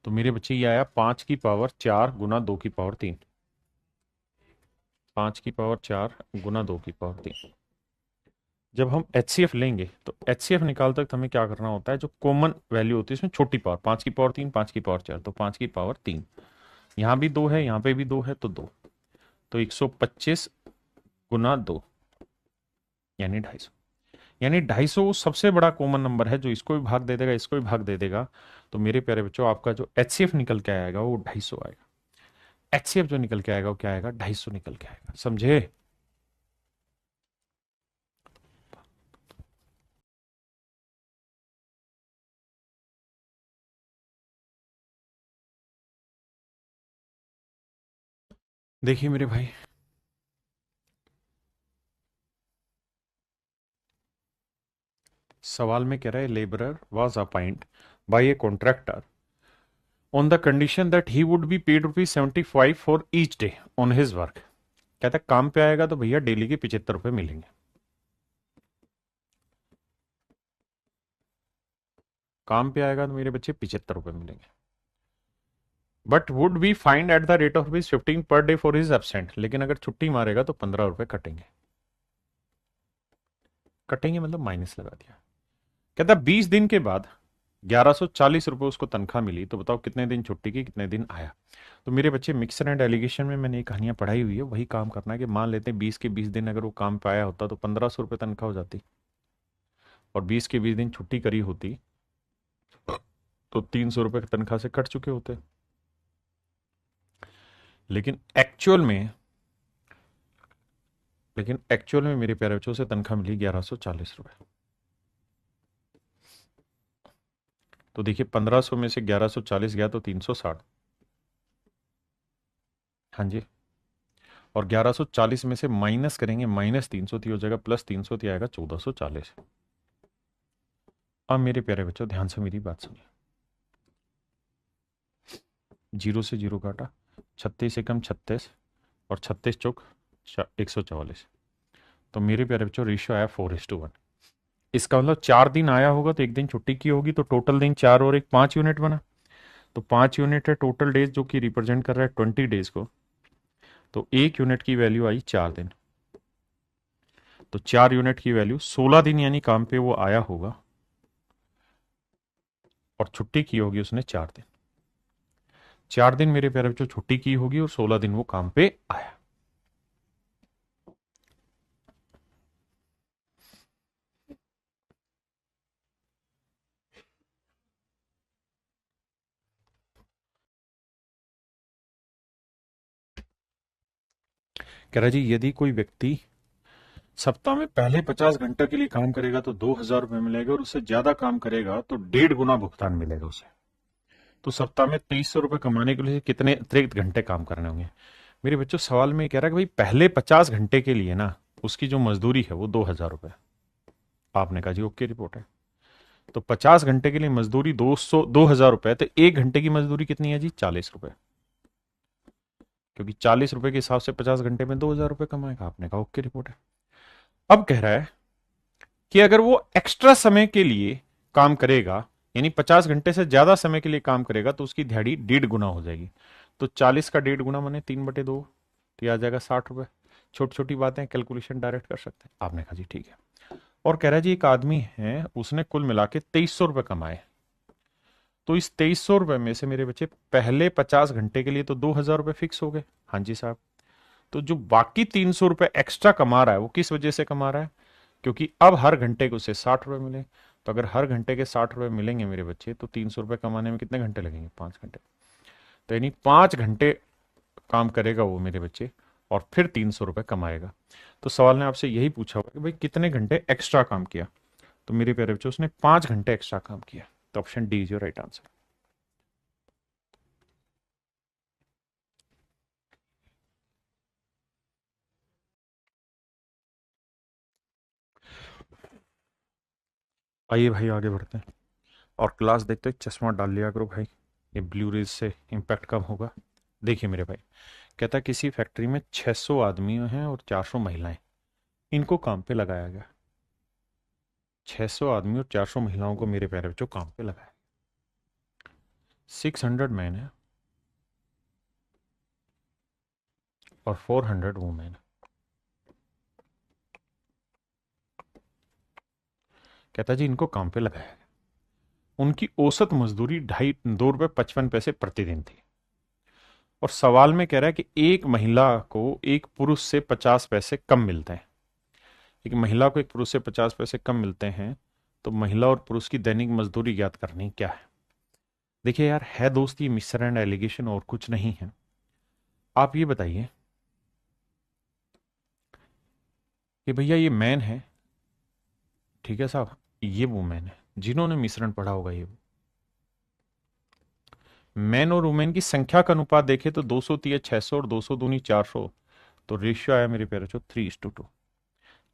तो मेरे बच्चे ये आया 5 की पावर 4 गुना 2 की पावर 3, 5 की पावर 4 गुना 2 की पावर 3। जब हम HCF लेंगे तो HCF निकालते वक्त हमें क्या करना होता है, जो कॉमन वैल्यू होती है इसमें छोटी पावर, 5 की पावर 3, 5 की पावर 4, तो 5 की पावर 3, यहाँ भी 2 है, यहाँ पे भी 2 है, तो 2, तो 125 गुना 2 यानी 250। यानी 250 सबसे बड़ा कॉमन नंबर है जो इसको भी भाग दे देगा, इसको भी भाग दे देगा। तो मेरे प्यारे बच्चों आपका जो HCF निकल के आएगा वो 250 आएगा। HCF जो निकल के आएगा वो क्या आएगा, 250 निकल के आएगा। समझे? देखिए मेरे भाई, सवाल में कह रहा है labourer was appoint by a contractor on the condition that he would be paid ₹75 for each day on his work. कहता है काम पे आएगा तो भैया डेली के 75 रुपए मिलेंगे। काम पे आएगा तो मेरे बच्चे 75 रुपए मिलेंगे। But would be find at the rate of ₹15 per day for his absent. लेकिन अगर छुट्टी मारेगा तो 15 रुपए कटेंगे। कटेंगे मतलब माइनस लगा दिया। कहता 20 दिन के बाद 1140 रुपए उसको तनख्वाह मिली, तो बताओ कितने दिन छुट्टी की, कितने दिन आया। तो मेरे बच्चे मिक्सर एंड एलिगेशन में मैंने ये कहानियां पढ़ाई हुई है, वही काम करना है कि मान लेते हैं 20 के 20 दिन अगर वो काम पे आया होता तो 1500 रुपये तनख्वाह हो जाती, और 20 के 20 दिन छुट्टी करी होती तो 300 रुपये तनख्वाह से कट चुके होते। लेकिन एक्चुअल में मेरे प्यारे बच्चों से तनख्वाह मिली 1140 रुपये। तो देखिए 1500 में से 1140 गया तो 360। हाँ जी, और 1140 में से माइनस करेंगे, -300 थी हो जाएगा, +300 थी आएगा 1440। अब मेरे प्यारे बच्चों ध्यान से मेरी बात सुनिए। 0 से 0 काटा, 36 एकम 36 और 36 चौक 144। तो मेरे प्यारे बच्चों रेशियो आया 4:1। इसका मतलब 4 दिन आया होगा तो 1 दिन छुट्टी की होगी, तो टोटल दिन 4 और 1 5 यूनिट बना। तो 5 यूनिट है टोटल डेज, जो कि रिप्रेजेंट कर रहा है 20 डेज को। तो 1 यूनिट की वैल्यू आई 4 दिन। तो 4 यूनिट की वैल्यू 16 दिन यानी काम पे वो आया होगा, और छुट्टी की होगी उसने 4 दिन। 4 दिन मेरे प्यारे बच्चों छुट्टी की होगी और 16 दिन वो काम पे आया। कह रहा जी यदि कोई व्यक्ति सप्ताह में पहले 50 घंटे के लिए काम करेगा तो 2000 रुपये मिलेगा, और उससे ज्यादा काम करेगा तो 1.5 गुना भुगतान मिलेगा उसे। तो सप्ताह में 2300 रुपये कमाने के लिए कितने अतिरिक्त घंटे काम करने होंगे। मेरे बच्चों सवाल में कह रहा है कि भाई पहले 50 घंटे के लिए ना उसकी जो मजदूरी है वो 2000 रुपये। आपने कहा जी ओके रिपोर्ट है। तो 50 घंटे के लिए मजदूरी 2000 रुपये, तो 1 घंटे की मजदूरी कितनी है जी 40 रुपये, क्योंकि 40 रुपए के हिसाब से 50 घंटे में 2000 रुपये कमाएगा। आपने कहा ओके रिपोर्ट है। अब कह रहा है कि अगर वो एक्स्ट्रा समय के लिए काम करेगा, यानी 50 घंटे से ज्यादा समय के लिए काम करेगा, तो उसकी दिहाड़ी 1.5 गुना हो जाएगी। तो 40 का 1.5 गुना माने 3/2, तो यह आ जाएगा 60 रुपए। छोटी छोटी बातें कैलकुलेशन डायरेक्ट कर सकते हैं। आपने कहा जी ठीक है। और कह रहा है जी एक आदमी है, उसने कुल मिला के 2300 रुपए कमाए। तो इस 2300 रुपए में से मेरे बच्चे पहले 50 घंटे के लिए तो 2000 रुपए फिक्स हो गए। हाँ जी साहब। तो जो बाकी 300 रुपए एक्स्ट्रा कमा रहा है वो किस वजह से कमा रहा है? क्योंकि अब हर घंटे को उसे 60 रुपए मिले। तो अगर हर घंटे के 60 रुपए मिलेंगे मेरे बच्चे, तो 300 रुपए कमाने में कितने घंटे लगेंगे? 5 घंटे। तो यानी 5 घंटे काम करेगा वो मेरे बच्चे, और फिर 300 रुपए कमाएगा। तो सवाल ने आपसे यही पूछा हुआ कि भाई कितने घंटे एक्स्ट्रा काम किया। तो मेरे प्यारे बच्चों उसने 5 घंटे एक्स्ट्रा काम किया। तो option D is your right answer. आइए भाई आगे बढ़ते हैं और क्लास देखते हैं। चश्मा डाल लिया करो भाई, ये ब्लू रेज से इम्पैक्ट कम होगा। देखिए मेरे भाई, कहता है किसी फैक्ट्री में 600 आदमी हैं और 400 महिलाएं, इनको काम पे लगाया गया। 600 आदमी और 400 महिलाओं को मेरे प्यारे बच्चों काम पे लगाया। 600 मैन है और 400 वुमेन। कहता जी इनको काम पे लगाया गया। उनकी औसत मजदूरी 2.55 रुपए प्रतिदिन थी। और सवाल में कह रहा है कि एक महिला को एक पुरुष से 50 पैसे कम मिलते हैं। एक महिला को एक पुरुष से 50 पैसे कम मिलते हैं, तो महिला और पुरुष की दैनिक मजदूरी ज्ञात करनी क्या है? देखिए यार, है दोस्त ये मिक्सर एंड एलिगेशन और कुछ नहीं है। आप ये बताइए कि भैया ये मैन है, ठीक है साहब, ये वुमेन है। जिन्होंने मिश्रण पढ़ा होगा, ये मैन और वुमेन की संख्या का अनुपात देखे तो 200 600 और 200 दूनी 400। तो रेशियो आया मेरे प्यारे बच्चों 3:2।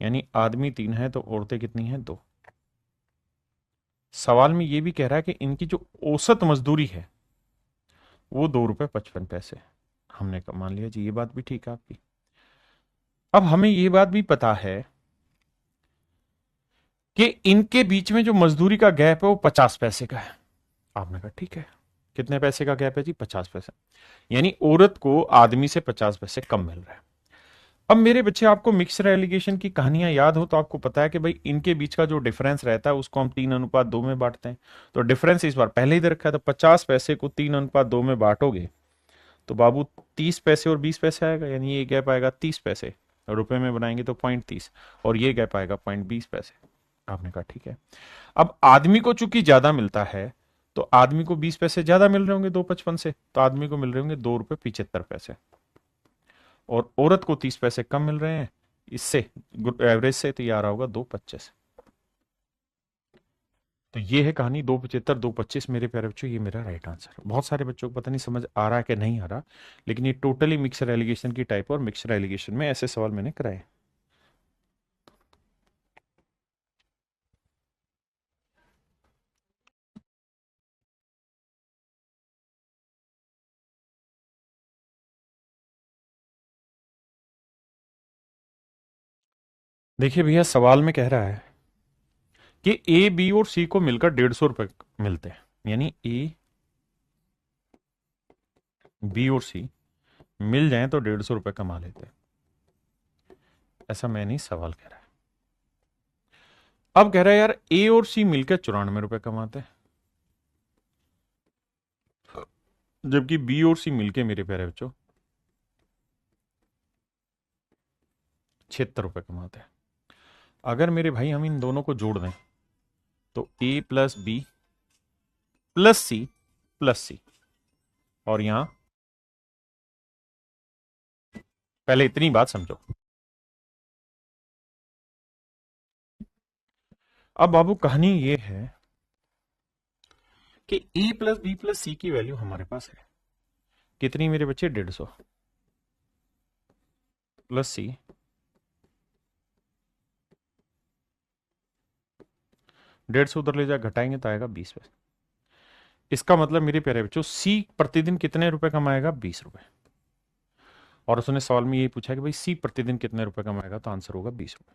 यानी आदमी 3 है तो औरतें कितनी हैं? 2। सवाल में ये भी कह रहा है कि इनकी जो औसत मजदूरी है वो 2.55 रुपए। हमने मान लिया जी, ये बात भी ठीक है आपकी। अब हमें ये बात भी पता है कि इनके बीच में जो मजदूरी का गैप है वो 50 पैसे का है। आपने कहा ठीक है, कितने पैसे का गैप है जी? 50 पैसे। यानी औरत को आदमी से 50 पैसे कम मिल रहा है। अब मेरे बच्चे, आपको मिक्सर एलिगेशन की कहानियां याद हो तो आपको पता है कि भाई इनके बीच का जो डिफरेंस रहता है उसको हम 3:2 में बांटते हैं। तो डिफरेंस इस बार पहले ही दे रखा है, तो 50 पैसे को 3:2 में बांटोगे तो बाबू 30 पैसे और 20 पैसे आएगा। यानी ये गैप आएगा 30 पैसे, रुपए में बनाएंगे तो 0.30, और ये गैप आएगा 0.20 पैसे। आपने कहा ठीक है। अब आदमी को चूंकि ज्यादा मिलता है, तो आदमी को 20 पैसे ज्यादा मिल रहे होंगे 2.55 से, तो आदमी को मिल रहे होंगे 2.75 रुपए। और औरत को 30 पैसे कम मिल रहे हैं इससे, एवरेज से, तो ये आ रहा होगा 2.25। तो ये है कहानी 2.75 2.25 मेरे प्यारे बच्चों, ये मेरा राइट आंसर। बहुत सारे बच्चों को पता नहीं समझ आ रहा है कि नहीं आ रहा, लेकिन ये टोटली मिक्सर एलिगेशन की टाइप, और मिक्सर एलिगेशन में ऐसे सवाल मैंने कराए। देखिए भैया, सवाल में कह रहा है कि ए बी और सी को मिलकर 150 रुपए मिलते हैं। यानी ए बी और सी मिल जाएं तो 150 रुपए कमा लेते हैं, ऐसा मैं नहीं, सवाल कह रहा है। अब कह रहा है यार ए और सी मिलकर 94 रुपए कमाते हैं, जबकि बी और सी मिलके मेरे प्यारे बच्चों 76 रुपए कमाते हैं। अगर मेरे भाई हम इन दोनों को जोड़ दें तो ए प्लस बी प्लस सी, और यहां पहले इतनी बात समझो। अब बाबू कहानी ये है कि ए प्लस बी प्लस सी की वैल्यू हमारे पास है कितनी मेरे बच्चे? 150 प्लस सी, 150 उधर ले जा घटाएंगे तो आएगा 20 पैसे। इसका मतलब मेरे प्यारे बच्चों सी प्रतिदिन कितने रुपए कमाएगा? 20 रुपए। और उसने सवाल में यही पूछा कि भाई सी प्रतिदिन कितने रुपए कमाएगा, तो आंसर होगा 20 रुपए।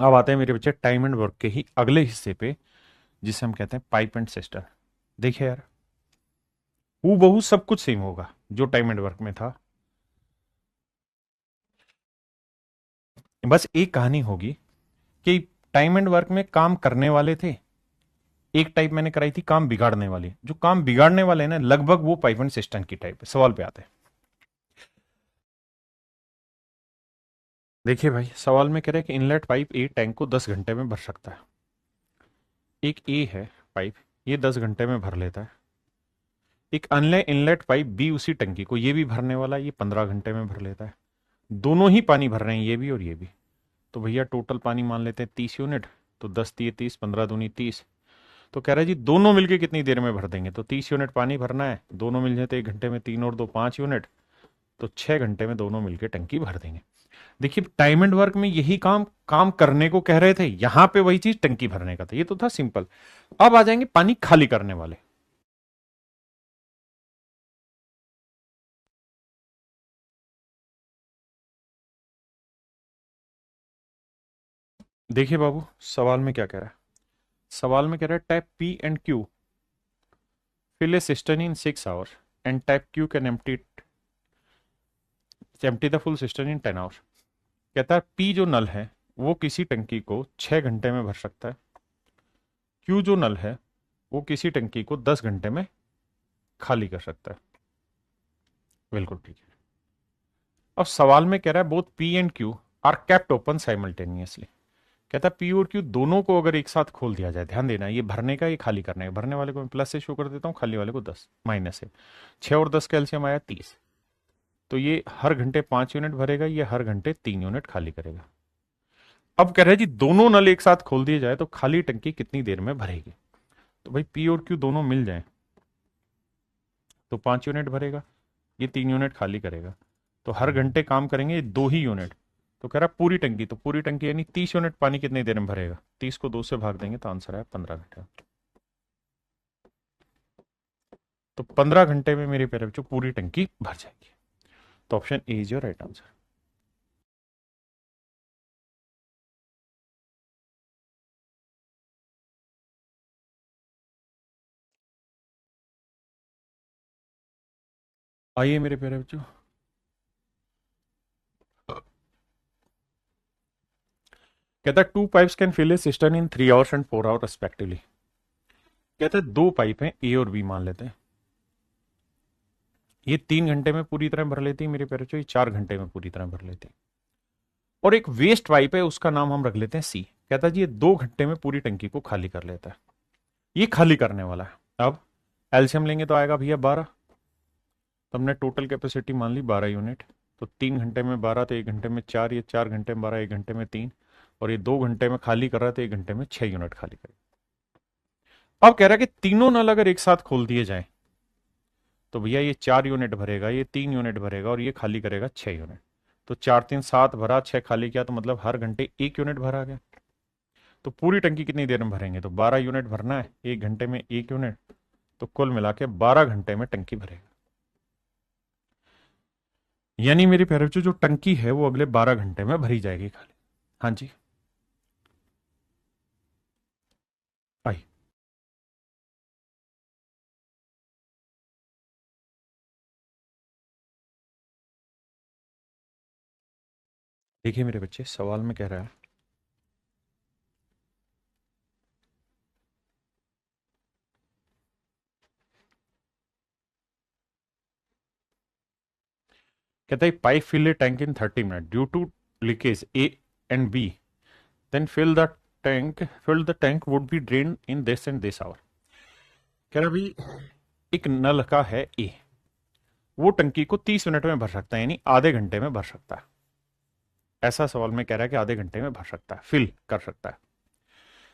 अब आते हैं मेरे बच्चे टाइम एंड वर्क के ही अगले हिस्से पे, जिसे हम कहते हैं पाइप एंड सिस्टम। देखिए यार, हूबहू सब कुछ सेम होगा जो टाइम एंड वर्क में था, बस एक कहानी होगी कि टाइम एंड वर्क में काम करने वाले थे, एक टाइप मैंने कराई थी काम बिगाड़ने वाली। जो काम बिगाड़ने वाले हैं ना, लगभग वो पाइप एंड सिस्टम की टाइप है। सवाल पे आते हैं, देखिए भाई, सवाल में कह रहे हैं कि इनलेट पाइप ए टैंक को 10 घंटे में भर सकता है। एक ए है पाइप, ये 10 घंटे में भर लेता है। एक अन्य इनलेट पाइप बी उसी टंकी को, ये भी भरने वाला है, ये 15 घंटे में भर लेता है। दोनों ही पानी भर रहे हैं, ये भी और ये भी। तो भैया टोटल पानी मान लेते हैं 30 यूनिट। तो 10 दिए 30, 15 दूनी 30। तो कह रहा है जी दोनों मिलके कितनी देर में भर देंगे। तो 30 यूनिट पानी भरना है, दोनों मिल जाए तो 1 घंटे में, 3 और 2 5 यूनिट। तो 6 घंटे में दोनों मिलके टंकी भर देंगे। देखिए टाइम एंड वर्क में यही काम काम करने को कह रहे थे, यहां पे वही चीज टंकी भरने का था। ये तो था सिंपल। अब आ जाएंगे पानी खाली करने वाले। देखिए बाबू, सवाल में क्या कह रहा है। सवाल में कह रहा है type P and Q fill a cistern in 6 hours and type Q can empty the full cistern in 10 hours. कहता है पी जो नल है वो किसी टंकी को 6 घंटे में भर सकता है। क्यू जो नल है वो किसी टंकी को 10 घंटे में खाली कर सकता है। बिल्कुल ठीक है। अब सवाल में कह रहा है both P and Q R kept open simultaneously. कहता है पी और क्यू दोनों को अगर एक साथ खोल दिया जाए, ध्यान देना, ये भरने का, ये खाली करने का। भरने वाले को मैं प्लस से शो कर देता हूँ, खाली वाले को 10 माइनस से। 6 और 10 कैल्शियम आया 30। तो ये हर घंटे 5 यूनिट भरेगा, ये हर घंटे 3 यूनिट खाली करेगा। अब कह रहे हैं जी दोनों नल एक साथ खोल दिए जाए तो खाली टंकी कितनी देर में भरेगी। तो भाई पी और क्यू दोनों मिल जाए तो 5 यूनिट भरेगा, ये 3 यूनिट खाली करेगा। तो हर घंटे काम करेंगे ये 2 ही यूनिट। तो कह रहा है पूरी टंकी, तो पूरी टंकी यानी 30 यूनिट पानी कितनी देर में भरेगा। 30 को 2 से भाग देंगे तो आंसर है 15 घंटे। तो 15 घंटे में मेरे प्यारे बच्चों पूरी टंकी भर जाएगी। तो option A is your right answer. आइए मेरे प्यारे बच्चों, कहता है 2 pipes can fill a cistern in 3 hours and 4 hour respectively. कहता है 2 पाइप हैं ए और बी मान लेते हैं। ये 3 घंटे में पूरी तरह भर लेती है मेरे प्यारे बच्चों, ये 4 घंटे में पूरी तरह भर लेती है। और एक वेस्ट पाइप है, उसका नाम हम रख लेते हैं सी। कहता है जी ये 2 घंटे में पूरी टंकी को खाली कर लेता है। ये खाली करने वाला है। अब एलसीएम लेंगे तो आएगा भैया 12। तो हमने टोटल कैपेसिटी मान ली 12 यूनिट। तो 3 घंटे में 12, तो 1 घंटे में 4, ये 4 घंटे में 12, 1 घंटे में 3। और ये 2 घंटे में खाली कर रहा है तो 1 घंटे में 6 यूनिट खाली करेगा। अब कह रहा है कि तीनों नल अगर एक साथ खोल दिए जाए तो भैया ये 4 यूनिट भरेगा, ये 3 यूनिट भरेगा और ये खाली करेगा 6 यूनिट। तो 4 3 7 भरा, 6 खाली किया, तो मतलब हर घंटे 1 यूनिट भरा गया। तो पूरी टंकी कितनी देर में भरेंगे। तो 12 यूनिट भरना है, 1 घंटे में 1 यूनिट। तो कुल मिला के 12 घंटे में टंकी भरेगा। यानी मेरी प्यारे बच्चों जो टंकी है वो अगले 12 घंटे में भरी जाएगी खाली। हाँ जी, आई। देखिए मेरे बच्चे, सवाल में कह रहा है कहता है pipe fill a tank in 30 minute due to leakage A and B, then fill the tank would be drain in this and this hour. कह रहा भाई एक नल का है ए, वो टंकी को 30 मिनट में भर सकता है, यानी आधे घंटे में भर सकता है। ऐसा सवाल में कह रहा है कि आधे घंटे में भर सकता है, फिल कर सकता है।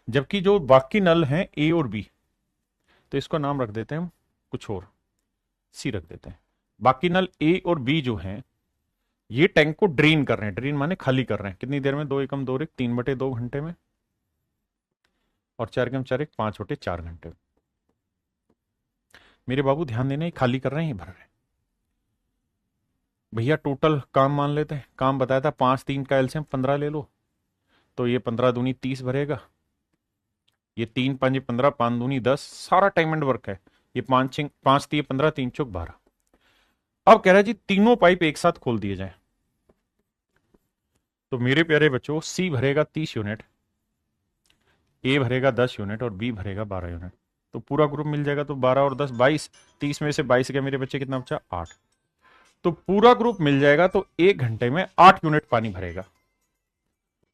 जबकि जो बाकी नल हैं ए और बी, तो इसको नाम रख देते हैं हम कुछ और, सी रख देते हैं। बाकी नल ए और बी जो हैं ये टैंक को ड्रेन कर रहे हैं, ड्रेन माने खाली कर रहे हैं। कितनी देर में, 2 एकम 2 रिक 3/2 घंटे में, और 4 एकम 4 एक 5/4 घंटे में। मेरे बाबू ध्यान देना, ये खाली कर रहे हैं, ये भर रहे हैं। भैया टोटल काम मान लेते हैं, काम बताया था 5 3 का एलसीएम 15 ले लो। तो ये 15 दूनी 30 भरेगा, ये 3 5 15, 5 दूनी 10, सारा टाइम एंड वर्क है। ये 5 3 15, 3 चौक 12। अब कह रहा है जी तीनों पाइप एक साथ खोल दिए जाए तो मेरे प्यारे बच्चों सी भरेगा 30 यूनिट, ए भरेगा 10 यूनिट और बी भरेगा 12 यूनिट। तो पूरा ग्रुप मिल जाएगा। तो 12 और 10 22, 30 में से 22 गया मेरे बच्चे, कितना बचा 8। तो पूरा ग्रुप मिल जाएगा तो 1 घंटे में 8 यूनिट पानी भरेगा।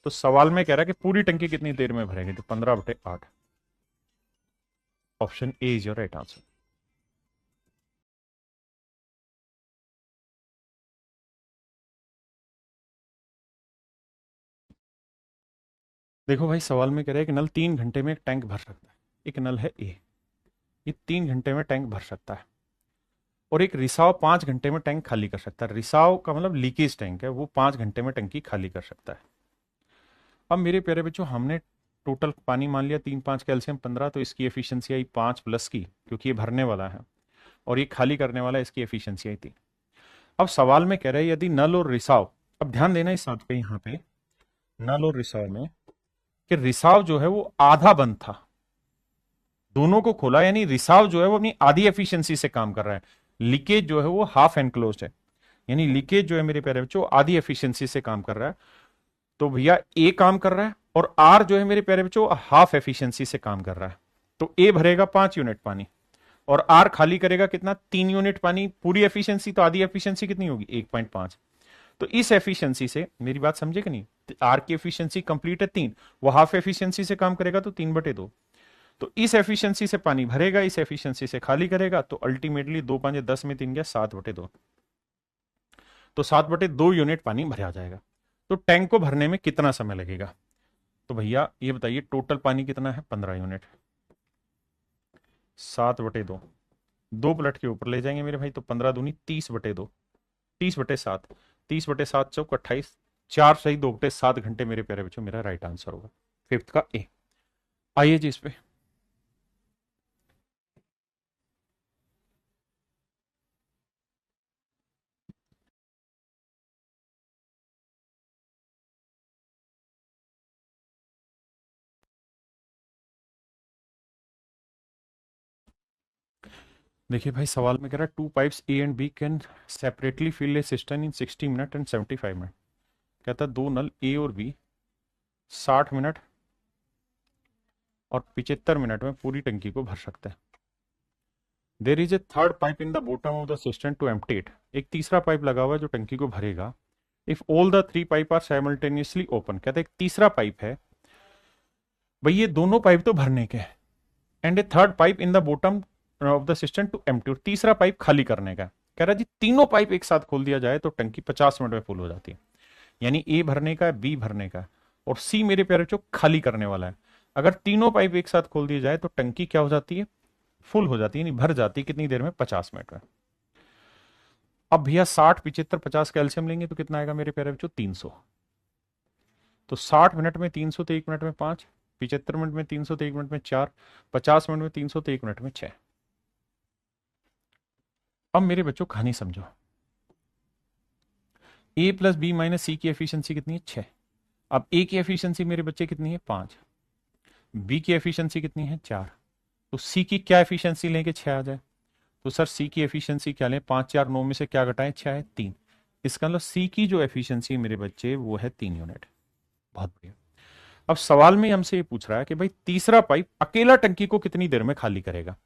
तो सवाल में कह रहा है कि पूरी टंकी कितनी देर में भरेगी, तो 15/8। Option A is your right answer. देखो भाई, सवाल में कह रहा है कि नल 3 घंटे में एक टैंक भर सकता है। एक नल है ए, ये 3 घंटे में टैंक भर सकता है। और एक रिसाव 5 घंटे में टैंक खाली कर सकता है। रिसाव का मतलब लीकेज टैंक है, वो 5 घंटे में टंकी खाली कर सकता है। अब मेरे प्यारे बच्चों, हमने टोटल पानी मान लिया 3 5 कैल्शियम 15, तो इसकी एफिशिएंसी आई 5 प्लस की, क्योंकि ये भरने वाला है और ये खाली करने वाला है, इसकी एफिशिएंसी आई 3। अब सवाल में कह रहा है यदि नल और रिसाव, अब ध्यान देना इस बात पे, यहाँ पे नल और रिसाव में, कि रिसाव जो है वो आधा बंद था, दोनों को खोला, यानी रिसाव जो है वो अपनी आधी एफिशिएंसी से काम कर रहा है। लीकेज जो है वो हाफ एनक्लोज है, यानी लीकेज जो है मेरे प्यारे बच्चों आधी एफिशिएंसी से काम कर रहा है। तो भैया ए काम कर रहा है और आर जो है मेरे प्यारे बच्चों हाफ एफिशिएंसी से काम कर रहा है। तो ए भरेगा 5 यूनिट पानी और आर खाली करेगा कितना, 3 यूनिट पानी। पूरी एफिशिएंसी, तो आधी एफिशिएंसी कितनी होगी, 1.5। तो इस एफिशिएंसी से, मेरी बात समझे कि नहीं, आर की एफिशिएंसी कंप्लीट है 3, वो हाफ एफिशिएंसी से काम करेगा तो 3/2। तो इस एफिशिएंसी से पानी भरेगा, इस एफिशिएंसी से खाली करेगा, तो अल्टीमेटली 2×5 = 10 में 3 गया 7/2। तो 7/2 यूनिट पानी भरा जाएगा। तो टैंक को भरने में कितना समय लगेगा? तो भैया ये बताइए, टोटल पानी कितना है, 15 यूनिट। 7/2, 2 पलट के ऊपर ले जाएंगे मेरे भाई, तो 15 दूनी 30/2, 30/7, 30/7 चौक 28, 4 सही 2/7 घंटे मेरे प्यारे बच्चों मेरा राइट आंसर होगा, फिफ्थ का ए। आइए जी इस पे। देखिए भाई, सवाल में कह रहा है 2 pipes A and B can separately fill a system in 60 minute and 75 minute. कहता है 2 नल ए और बी 60 मिनट और 75 मिनट में पूरी टंकी को भर सकते हैं। There is a third pipe in the bottom of the system to empty it. एक तीसरा पाइप लगा हुआ है जो टंकी को भरेगा। If all the 3 pipe are simultaneously open, कहते हैं एक तीसरा पाइप है भाई, ये दोनों पाइप तो भरने के, and a third pipe in the bottom of the system to empty, और तीसरा पाइप खाली करने का। कह रहा जी तीनों पाइप एक साथ खोल दिया जाए तो टंकी 50 मिनट में फुल हो जाती है। यानी ए भरने का है, बी भरने का है, और सी मेरे प्यारे बच्चों खाली करने वाला है। अगर तीनों पाइप एक साथ खोल दिए जाए तो टंकी क्या हो जाती है, फुल हो जाती है, यानी भर जाती है। कितनी देर में, 50 मिनट में। अब भैया 60 75 50 कैल्शियम लेंगे तो कितना आएगा मेरे प्यारे बच्चों, 300। तो 60 मिनट में 300 तो 1 मिनट में 5, 75 मिनट में 300 तो 1 मिनट में 4, 50 मिनट में 300 तो 1 मिनट में 6। अब मेरे बच्चों कहानी समझो। ए प्लस बी माइनस सी की एफिशिएंसी कितनी है, 6। अब ए की एफिशिएंसी मेरे बच्चे कितनी है, 5। बी की एफिशिएंसी कितनी है, 4। तो सी की क्या एफिशिएंसी लें कि 6 आ जाए? तो सर सी की एफिशिएंसी क्या लें, 5 4 9 में से क्या घटाएं, 6 है 3। इसका मतलब सी की जो एफिशिएंसी मेरे बच्चे वो है 3 यूनिट। बहुत बढ़िया। अब सवाल में हमसे ये पूछ रहा है कि भाई तीसरा पाइप अकेला टंकी को कितनी देर में खाली करेगा?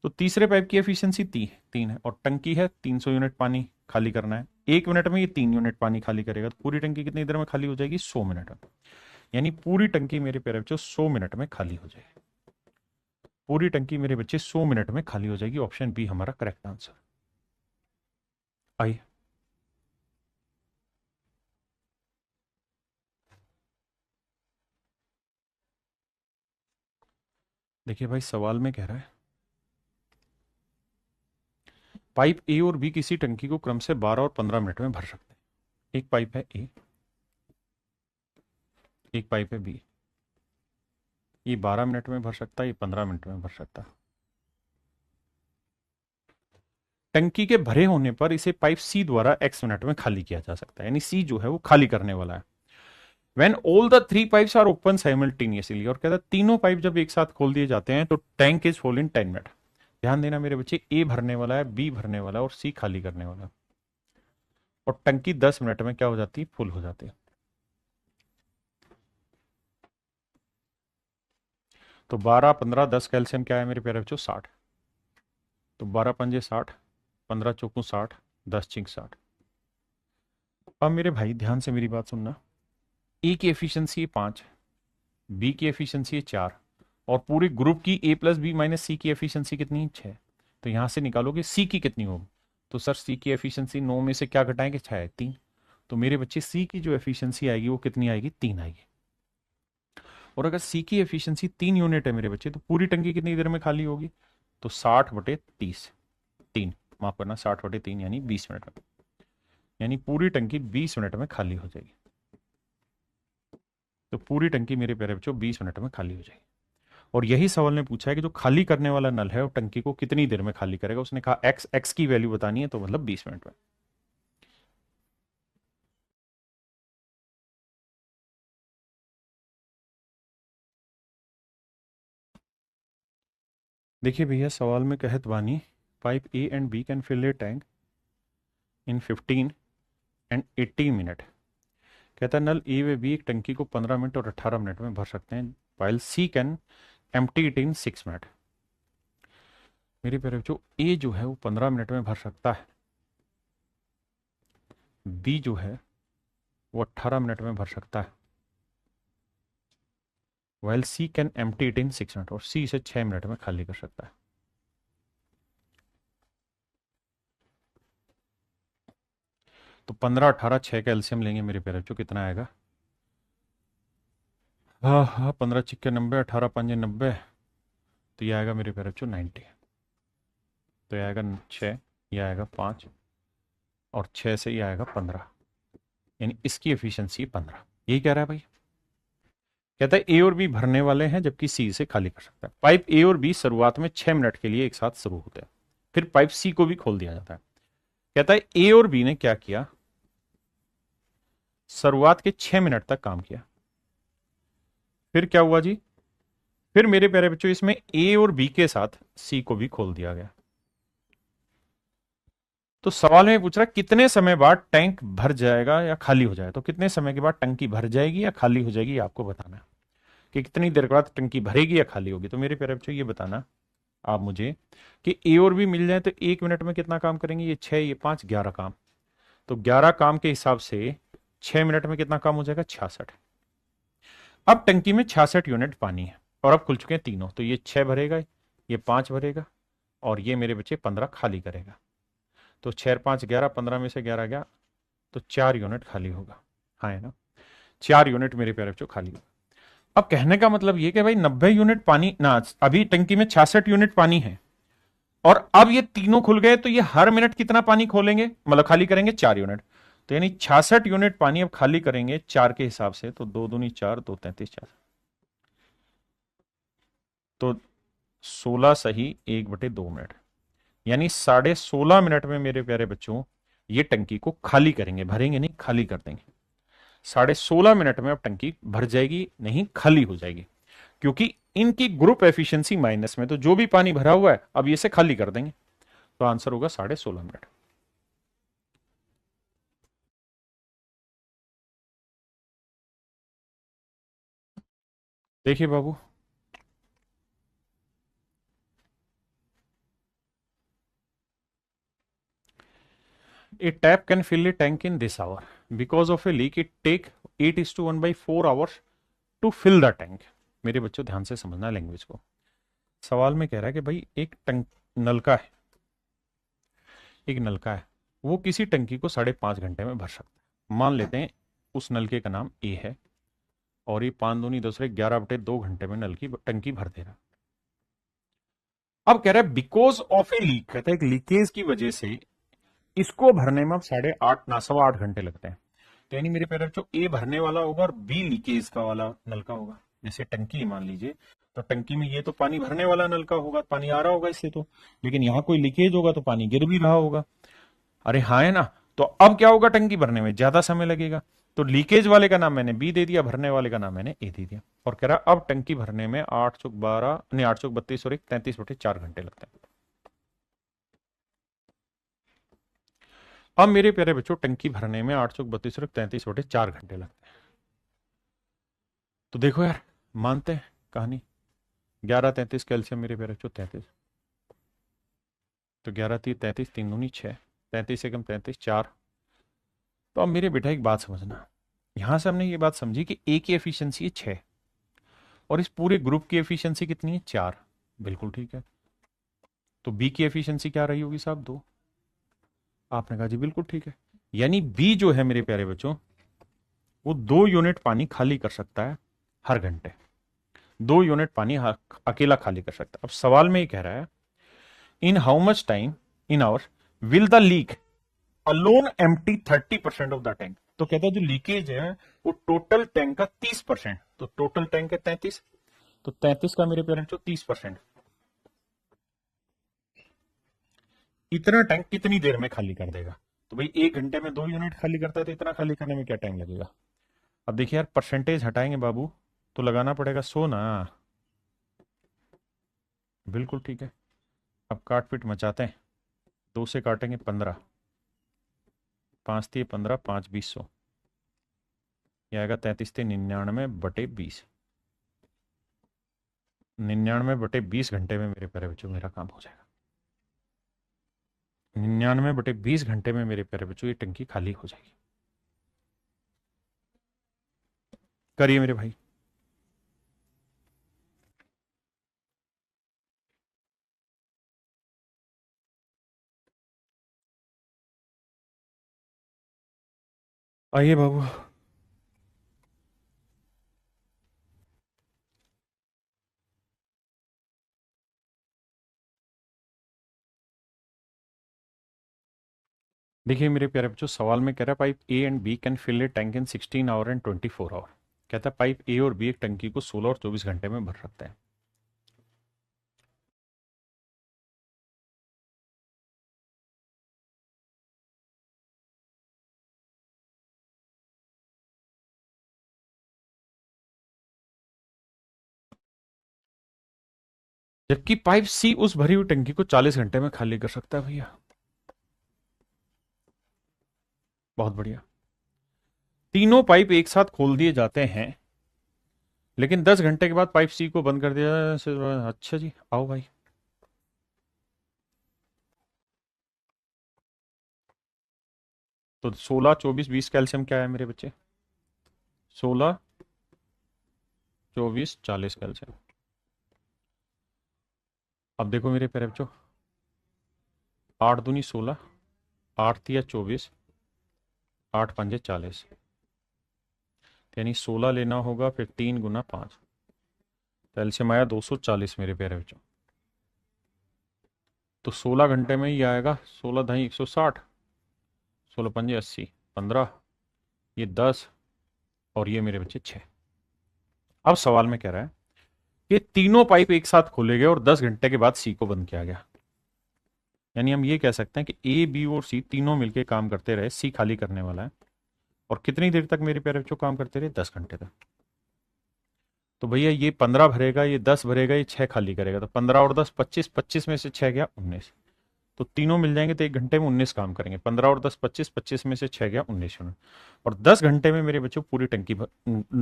तो तीसरे पाइप की एफिशिएंसी 3 है और टंकी है 300 यूनिट पानी खाली करना है। 1 मिनट में ये 3 यूनिट पानी खाली करेगा, तो पूरी टंकी कितनी देर में खाली हो जाएगी, 100 मिनट में। यानी पूरी टंकी मेरे प्यारे बच्चों 100 मिनट में खाली हो जाएगी। पूरी टंकी मेरे बच्चे 100 मिनट में खाली हो जाएगी। ऑप्शन बी हमारा करेक्ट आंसर। आइए, देखिए भाई, सवाल में कह रहा है पाइप ए और बी किसी टंकी को क्रम से 12 और 15 मिनट में भर सकते हैं। एक पाइप है ए, एक पाइप है बी। ये 12 मिनट में भर सकता है, ये 15 मिनट में भर सकता है। टंकी के भरे होने पर इसे पाइप सी द्वारा एक्स मिनट में खाली किया जा सकता है, यानी सी जो है वो खाली करने वाला है। When all the 3 pipes are open simultaneously, और कहता है तीनों पाइप जब एक साथ खोल दिए जाते हैं तो tank is full in 10 minute. ध्यान देना मेरे बच्चे, ए भरने वाला है, बी भरने वाला है और सी खाली करने वाला है, और टंकी 10 मिनट में क्या हो जाती है, फुल हो जाती है। तो 12 15 10 कैल्शियम क्या है मेरे प्यारे बच्चों, 60। तो 12 पंजे 60, 15 चौकू 60, 10 चिंक 60। अब मेरे भाई ध्यान से मेरी बात सुनना। ए की एफिशिएंसी है 5, बी की एफिशिएंसी है 4, और पूरे ग्रुप की ए प्लस बी माइनस सी की एफिशिएंसी कितनी है? 6। तो यहां से निकालोगे सी की कितनी होगी? तो सर सी की एफिशिएंसी 9 में से क्या घटाएंगे? 6 है, 3। तो मेरे बच्चे सी की जो एफिशिएंसी आएगी वो कितनी आएगी? 3 आएगी। और अगर सी की एफिशिएंसी 3 यूनिट है मेरे बच्चे, तो पूरी टंकी कितनी देर में खाली होगी? तो 60/30, 3, माफ करना, 60/3 यानी 20 मिनट में, यानी पूरी टंकी 20 मिनट में खाली हो जाएगी। तो पूरी टंकी मेरे प्यारे बच्चों 20 मिनट में खाली हो जाएगी। और यही सवाल ने पूछा है कि जो खाली करने वाला नल है वो टंकी को कितनी देर में खाली करेगा। उसने कहा एक्स की वैल्यू बतानी है, तो मतलब 20 मिनट में। देखिए भैया, सवाल में कहत बानी pipe A and B can fill a tank in 15 and 80 minute. कहता है नल ए व बी एक टंकी को 15 मिनट और 18 मिनट में भर सकते हैं, while C can empty it in 6 minute. मेरे प्यारे बच्चों, ए जो है वो 15 मिनट में भर सकता है, बी जो है वो 18 मिनट में भर सकता है, while C can empty it in 6 minute, और सी इसे 6 मिनट में खाली कर सकता है। तो 15 18 6 का एलसीएम लेंगे मेरे प्यारे बच्चों, कितना आएगा? हाँ हाँ, 15 छिक्के 90, 18 पंजे 90, तो ये आएगा मेरे प्यारे बच्चों 90। तो ये आएगा 6, ये आएगा 5, और 6 से ये आएगा 15, यानी इसकी एफिशिएंसी 15। यही कह रहा है भाई। कहता है ए और बी भरने वाले हैं जबकि सी इसे खाली कर सकता है। पाइप ए और बी शुरुआत में 6 मिनट के लिए एक साथ शुरू होते हैं, फिर पाइप सी को भी खोल दिया जाता है। कहता है ए और बी ने क्या किया? शुरुआत के 6 मिनट तक काम किया, फिर क्या हुआ जी? फिर मेरे प्यारे बच्चों इसमें ए और बी के साथ सी को भी खोल दिया गया। तो सवाल में पूछ रहा है कितने समय बाद टैंक भर जाएगा या खाली हो जाएगा। तो कितने समय के बाद टंकी भर जाएगी या खाली हो जाएगी, आपको बताना है कि कितनी देर के बाद टंकी भरेगी या खाली होगी। तो मेरे प्यारे बच्चों ये बताना आप मुझे कि ए और बी मिल जाए तो 1 मिनट में कितना काम करेंगे? ये 6, ये 5, 11 काम। तो 11 काम के हिसाब से 6 मिनट में कितना काम हो जाएगा? 66। अब टंकी में 66 यूनिट पानी है और अब खुल चुके हैं तीनों, तो ये 6 भरेगा, ये 5 भरेगा, और ये मेरे बच्चे 15 खाली करेगा। तो 6 5 11, 15 में से 11 गया, तो 4 यूनिट खाली होगा। हाँ है ना, 4 यूनिट मेरे प्यारे बच्चों खाली होगा। अब कहने का मतलब ये कि भाई 90 यूनिट पानी ना, अभी टंकी में 66 यूनिट पानी है, और अब ये तीनों खुल गए, तो ये हर मिनट कितना पानी खोलेंगे, मतलब खाली करेंगे? 4 यूनिट। तो यानी 66 यूनिट पानी अब खाली करेंगे 4 के हिसाब से, तो 2 दूनी 4, 2 33 4, तो 16 सही 1/2 मिनट, यानी 16.5 मिनट में मेरे प्यारे बच्चों ये टंकी को खाली करेंगे, भरेंगे नहीं, खाली कर देंगे। 16.5 मिनट में अब टंकी भर जाएगी, नहीं खाली हो जाएगी, क्योंकि इनकी ग्रुप एफिशिएंसी माइनस में, तो जो भी पानी भरा हुआ है अब ये से खाली कर देंगे। तो आंसर होगा 16.5 मिनट। देखिए बाबू, a tap can fill a tank in this hour. Because of a leak, it take 8:1/4 hours to fill the tank. मेरे बच्चों ध्यान से समझना लैंग्वेज को। सवाल में कह रहा है कि भाई एक टंक नलका है, एक नलका है, वो किसी टंकी को 5.5 घंटे में भर सकता है। मान लेते हैं उस नलके का नाम ए है, और ये 5 दूनी 10, 11/2 घंटे में नल की टंकी भर दे रहा। अब कह रहा है बिकॉज ऑफ ए लीक, कहता है एक लीकेज की वजह से इसको भरने में अब 8.5 ना 8.25 घंटे लगते हैं। तो यानी मेरे प्यारे बच्चों ए भरने वाला होगा और बी लीकेज का वाला नलका होगा। जैसे टंकी मान लीजिए, तो टंकी में ये तो पानी भरने वाला नलका होगा, पानी आ रहा होगा इससे, तो लेकिन यहाँ कोई लीकेज होगा तो पानी गिर भी रहा होगा। अरे हाँ है ना। तो अब क्या होगा, टंकी भरने में ज्यादा समय लगेगा। तो लीकेज वाले का नाम मैंने बी दे दिया, भरने वाले का नाम मैंने ए दे दिया, और कह रहा अब टंकी भरने में 8/12 नहीं 8/32 और 33/4 घंटे लगते हैं। अब मेरे प्यारे बच्चों टंकी भरने में 832 और 33/4 घंटे लगते हैं। तो देखो यार, मानते हैं कहानी, 11 33 कैल्शियम मेरे प्यारे बच्चों 33, तो 11 3 33, 3 दूनी 6, 33 से कम 33 4। तो अब मेरे बेटा एक बात समझना, यहां से हमने ये बात समझी कि ए की एफिशिएंसी है 6 और इस पूरे ग्रुप की एफिशिएंसी कितनी है 4। बिल्कुल ठीक है। तो बी की एफिशिएंसी क्या रही होगी साहब 2। आपने कहा जी बिल्कुल ठीक है। यानी बी जो है मेरे प्यारे बच्चों वो 2 यूनिट पानी खाली कर सकता है हर घंटे। 2 यूनिट पानी अकेला खाली कर सकता है। अब सवाल में ये कह रहा है in how much time in hour will the leak alone empty 30% of the tank. तो कहता है जो लीकेज है वो टोटल टैंक का 30%। तो टोटल टैंक है 33। तो 33 का मेरे पेरेंट्स 30%। इतना टैंक कितनी देर में खाली कर देगा। तो भाई 1 घंटे में 2 यूनिट खाली करता है तो इतना खाली करने में क्या टाइम लगेगा। अब देखिए यार परसेंटेज हटाएंगे बाबू तो लगाना पड़ेगा 100 ना। बिल्कुल ठीक है। अब काट पीट मचाते हैं। 2 से काटेंगे 15, 5 थी 15, 5 20 100। यह आएगा 33 × 99 / 20। 99/20 घंटे में मेरे प्यारे बच्चों मेरा काम हो जाएगा। 99/20 घंटे में मेरे प्यारे बच्चों ये टंकी खाली हो जाएगी। करिए मेरे भाई। आइए बाबू। देखिए मेरे प्यारे बच्चों सवाल में कह रहा है pipe A and B can fill a tank in 16 hour and 24 hour. कहता है पाइप ए और बी एक टंकी को 16 और 24 घंटे में भर सकते हैं। जबकि पाइप सी उस भरी हुई टंकी को 40 घंटे में खाली कर सकता है भैया। बहुत बढ़िया। तीनों पाइप एक साथ खोल दिए जाते हैं लेकिन 10 घंटे के बाद पाइप सी को बंद कर दिया जाए। अच्छा जी आओ भाई। तो 16 24 20 कैल्शियम क्या है मेरे बच्चे। 16 24 40 कैल्शियम। अब देखो मेरे प्यारे बच्चों 8 दूनी 16, 8 तिया 24, 8 पंजे 40। यानी 16 लेना होगा फिर 3 × 5। कैल्शियम आया 240 मेरे प्यारे बच्चों। तो 16 घंटे में ही आएगा 16 × 160, 16 पंजे 80, 15, ये 10 और ये मेरे बच्चे 6। अब सवाल में कह रहा है कि तीनों पाइप एक साथ खोले गए और 10 घंटे के बाद सी को बंद किया गया। यानी हम ये कह सकते हैं कि ए बी और सी तीनों मिलकर काम करते रहे। सी खाली करने वाला है और कितनी देर तक मेरे प्यारे बच्चों काम करते रहे 10 घंटे तक। तो भैया ये 15 भरेगा ये 10 भरेगा ये 6 खाली करेगा। तो 15 और 10 25, 25 में से 6 गया 19। तो तीनों मिल जाएंगे तो 1 घंटे में 19 काम करेंगे। 15 और 10 25, 25 में से 6 गया 19 यूनिट। और 10 घंटे में मेरे बच्चों पूरी टंकी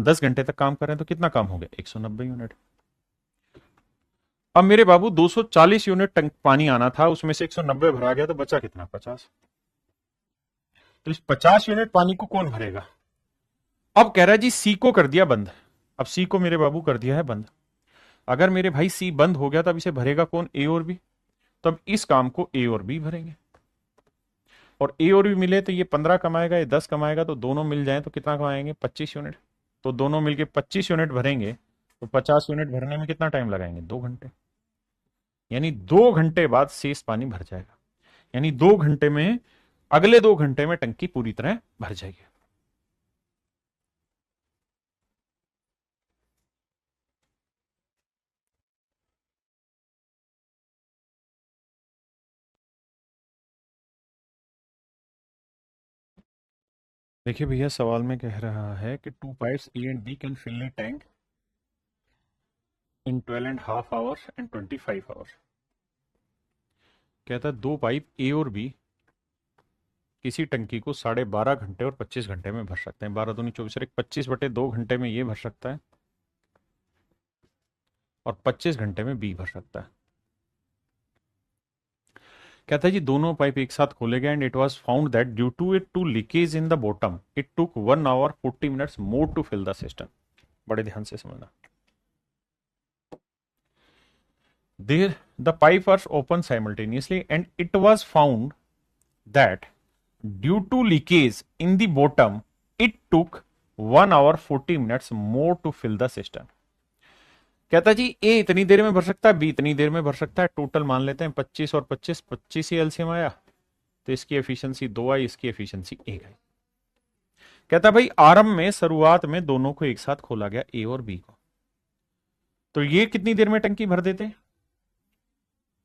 10 घंटे तक काम कर रहे हैं तो कितना काम हो गया 190 यूनिट। अब मेरे बाबू 240 यूनिट टंक पानी आना था उसमें से 190 भरा गया तो बचा कितना 50। तो इस 50 यूनिट पानी को कौन भरेगा। अब कह रहा है जी सी को कर दिया बंद। अब सी को मेरे बाबू कर दिया है बंद। अगर मेरे भाई सी बंद हो गया तब इसे भरेगा कौन ए और बी। तब इस काम को ए और बी भरेंगे और ए और बी मिले तो ये 15 कमाएगा ये 10 कमाएगा तो दोनों मिल जाए तो कितना कमाएंगे 25 यूनिट। तो दोनों मिलके 25 यूनिट भरेंगे तो 50 यूनिट भरने में कितना टाइम लगाएंगे 2 घंटे। यानी 2 घंटे बाद शेष पानी भर जाएगा। यानी 2 घंटे में अगले 2 घंटे में टंकी पूरी तरह भर जाएगी। देखिए भैया सवाल में कह रहा है कि 2 pipes A and B can fill a tank in 12.5 hours and 25 hours. कहता है 2 पाइप ए और बी किसी टंकी को 12.5 घंटे और 25 घंटे में भर सकते हैं। 12 दूनी 24 और 25/2 घंटे में ये भर सकता है और 25 घंटे में बी भर सकता है। कहता है जी दोनों पाइप एक साथ खोले गए and it was found that due to it to leakage in the bottom it took 1 hour 40 minutes more to fill the system. बड़े ध्यान से समझना। There the pipe are open simultaneously and it was found that due to leakage in the bottom it took 1 hour 40 minutes more to fill the system. कहता जी ए इतनी देर में भर सकता है, बी इतनी देर में भर सकता है, टोटल मान लेते हैं 25 और 25, 25 ही एलसीएम आया, तो इसकी एफिशिएंसी 2 आई, इसकी एफिशिएंसी 1 आई। कहता भाई आरंभ में शुरुआत में दोनों को एक साथ खोला गया, ए और बी को, तो ये कितनी देर में टंकी भर देते हैं,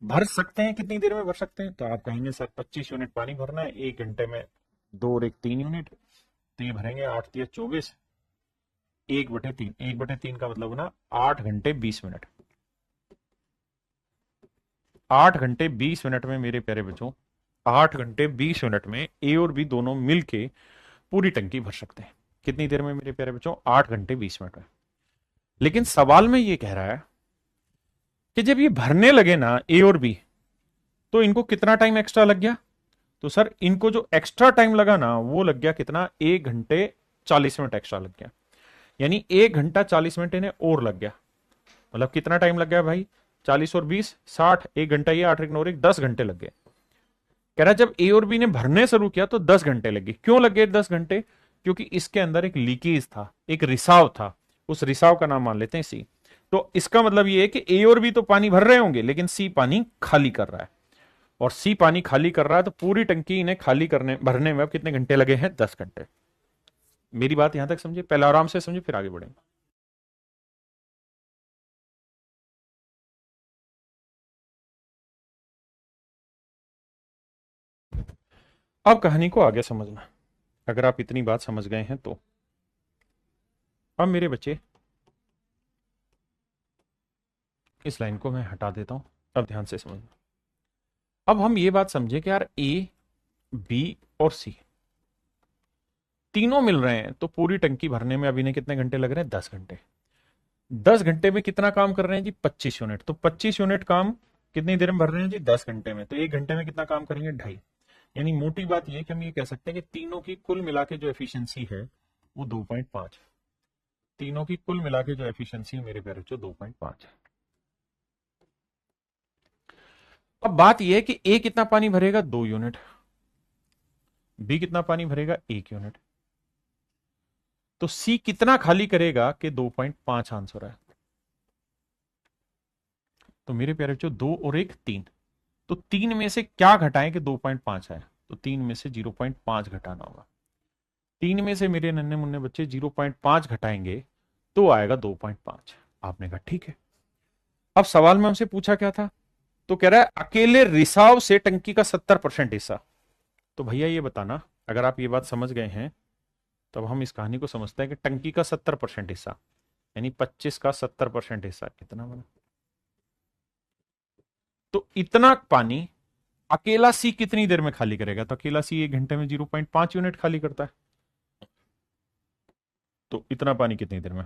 भर सकते हैं, कितनी देर में भर सकते हैं, तो आप कहेंगे सर 25 यूनिट पानी भरना है, 1 घंटे में 2 और 1 3 यूनिट, तो ये भरेंगे 8 या 24, 1/3, 1/3 का मतलब ना 8 घंटे 20 मिनट, 8 घंटे 20 मिनट में मेरे प्यारे बच्चों, 8 घंटे 20 मिनट में ए और बी दोनों मिलके पूरी टंकी भर सकते हैं। कितनी देर में मेरे प्यारे बच्चों, 8 घंटे 20 मिनट में। लेकिन सवाल में ये कह रहा है कि जब ये भरने लगे ना ए और बी, तो इनको कितना टाइम एक्स्ट्रा लग गया, तो सर इनको जो एक्स्ट्रा टाइम लगा ना वो लग गया कितना, 1 घंटे 40 मिनट एक्स्ट्रा लग गया, यानी 1 घंटा 40 मिनट इन्हें और लग गया। मतलब कितना टाइम लग गया भाई, 40 और 20 60, 1 घंटा ये, 8 और 1 10 घंटे लग गए। कह रहा जब ए और बी ने भरने शुरू किया तो 10 घंटे लगे। क्यों लगे 10 घंटे, क्योंकि इसके अंदर एक लीकेज था, एक रिसाव था, उस रिसाव का नाम मान लेते हैं सी। तो इसका मतलब ये है कि ए और बी तो पानी भर रहे होंगे लेकिन सी पानी खाली कर रहा है, और सी पानी खाली कर रहा है, तो पूरी टंकी इन्हें खाली करने भरने में अब कितने घंटे लगे हैं, 10 घंटे। मेरी बात यहां तक समझिए, पहले आराम से समझिए फिर आगे बढ़ेंगे। अब कहानी को आगे समझना, अगर आप इतनी बात समझ गए हैं तो। अब मेरे बच्चे इस लाइन को मैं हटा देता हूं, अब ध्यान से समझना। अब हम ये बात समझे कि यार ए बी और सी तीनों मिल रहे हैं, तो पूरी टंकी भरने में अभी ने कितने घंटे लग रहे हैं, 10 घंटे। 10 घंटे में कितना काम कर रहे हैं जी, 25 यूनिट, तो 25 यूनिट काम कितनी देर में भर रहे हैं जी, 10 घंटे में, तो 1 घंटे में कितना काम करेंगे, 2.5। यानी मोटी बात यह कि हम ये कह सकते हैं कि तीनों की कुल मिला के जो एफिशिएंसी है वो 2.5, तीनों की कुल मिला के जो एफिशिएंसी है मेरे प्यारे बच्चों 2.5 है। अब बात यह है कि ए कितना पानी भरेगा, 2 यूनिट, बी कितना पानी भरेगा, 1 यूनिट, तो सी कितना खाली करेगा कि 2.5 आंसर है। तो मेरे प्यारे बच्चों 2 और 1 3, तो 3 में से क्या घटाएं कि 2.5 है, तो 3 में से 0.5 घटाना होगा। 3 में से मेरे नन्हे मुन्ने बच्चे 0.5 घटाएंगे तो आएगा 2.5। आपने कहा ठीक है। अब सवाल में हमसे पूछा क्या था, तो कह रहा है अकेले रिसाव से टंकी का 70% हिस्सा। तो भैया ये बताना, अगर आप ये बात समझ गए हैं तब हम इस कहानी को समझते हैं कि टंकी का 70% हिस्सा यानी 25 का 70% हिस्सा कितना बना, तो इतना पानी अकेला सी कितनी देर में खाली करेगा, तो अकेला सी 1 घंटे में 0.5 यूनिट खाली करता है, तो इतना पानी कितनी देर में।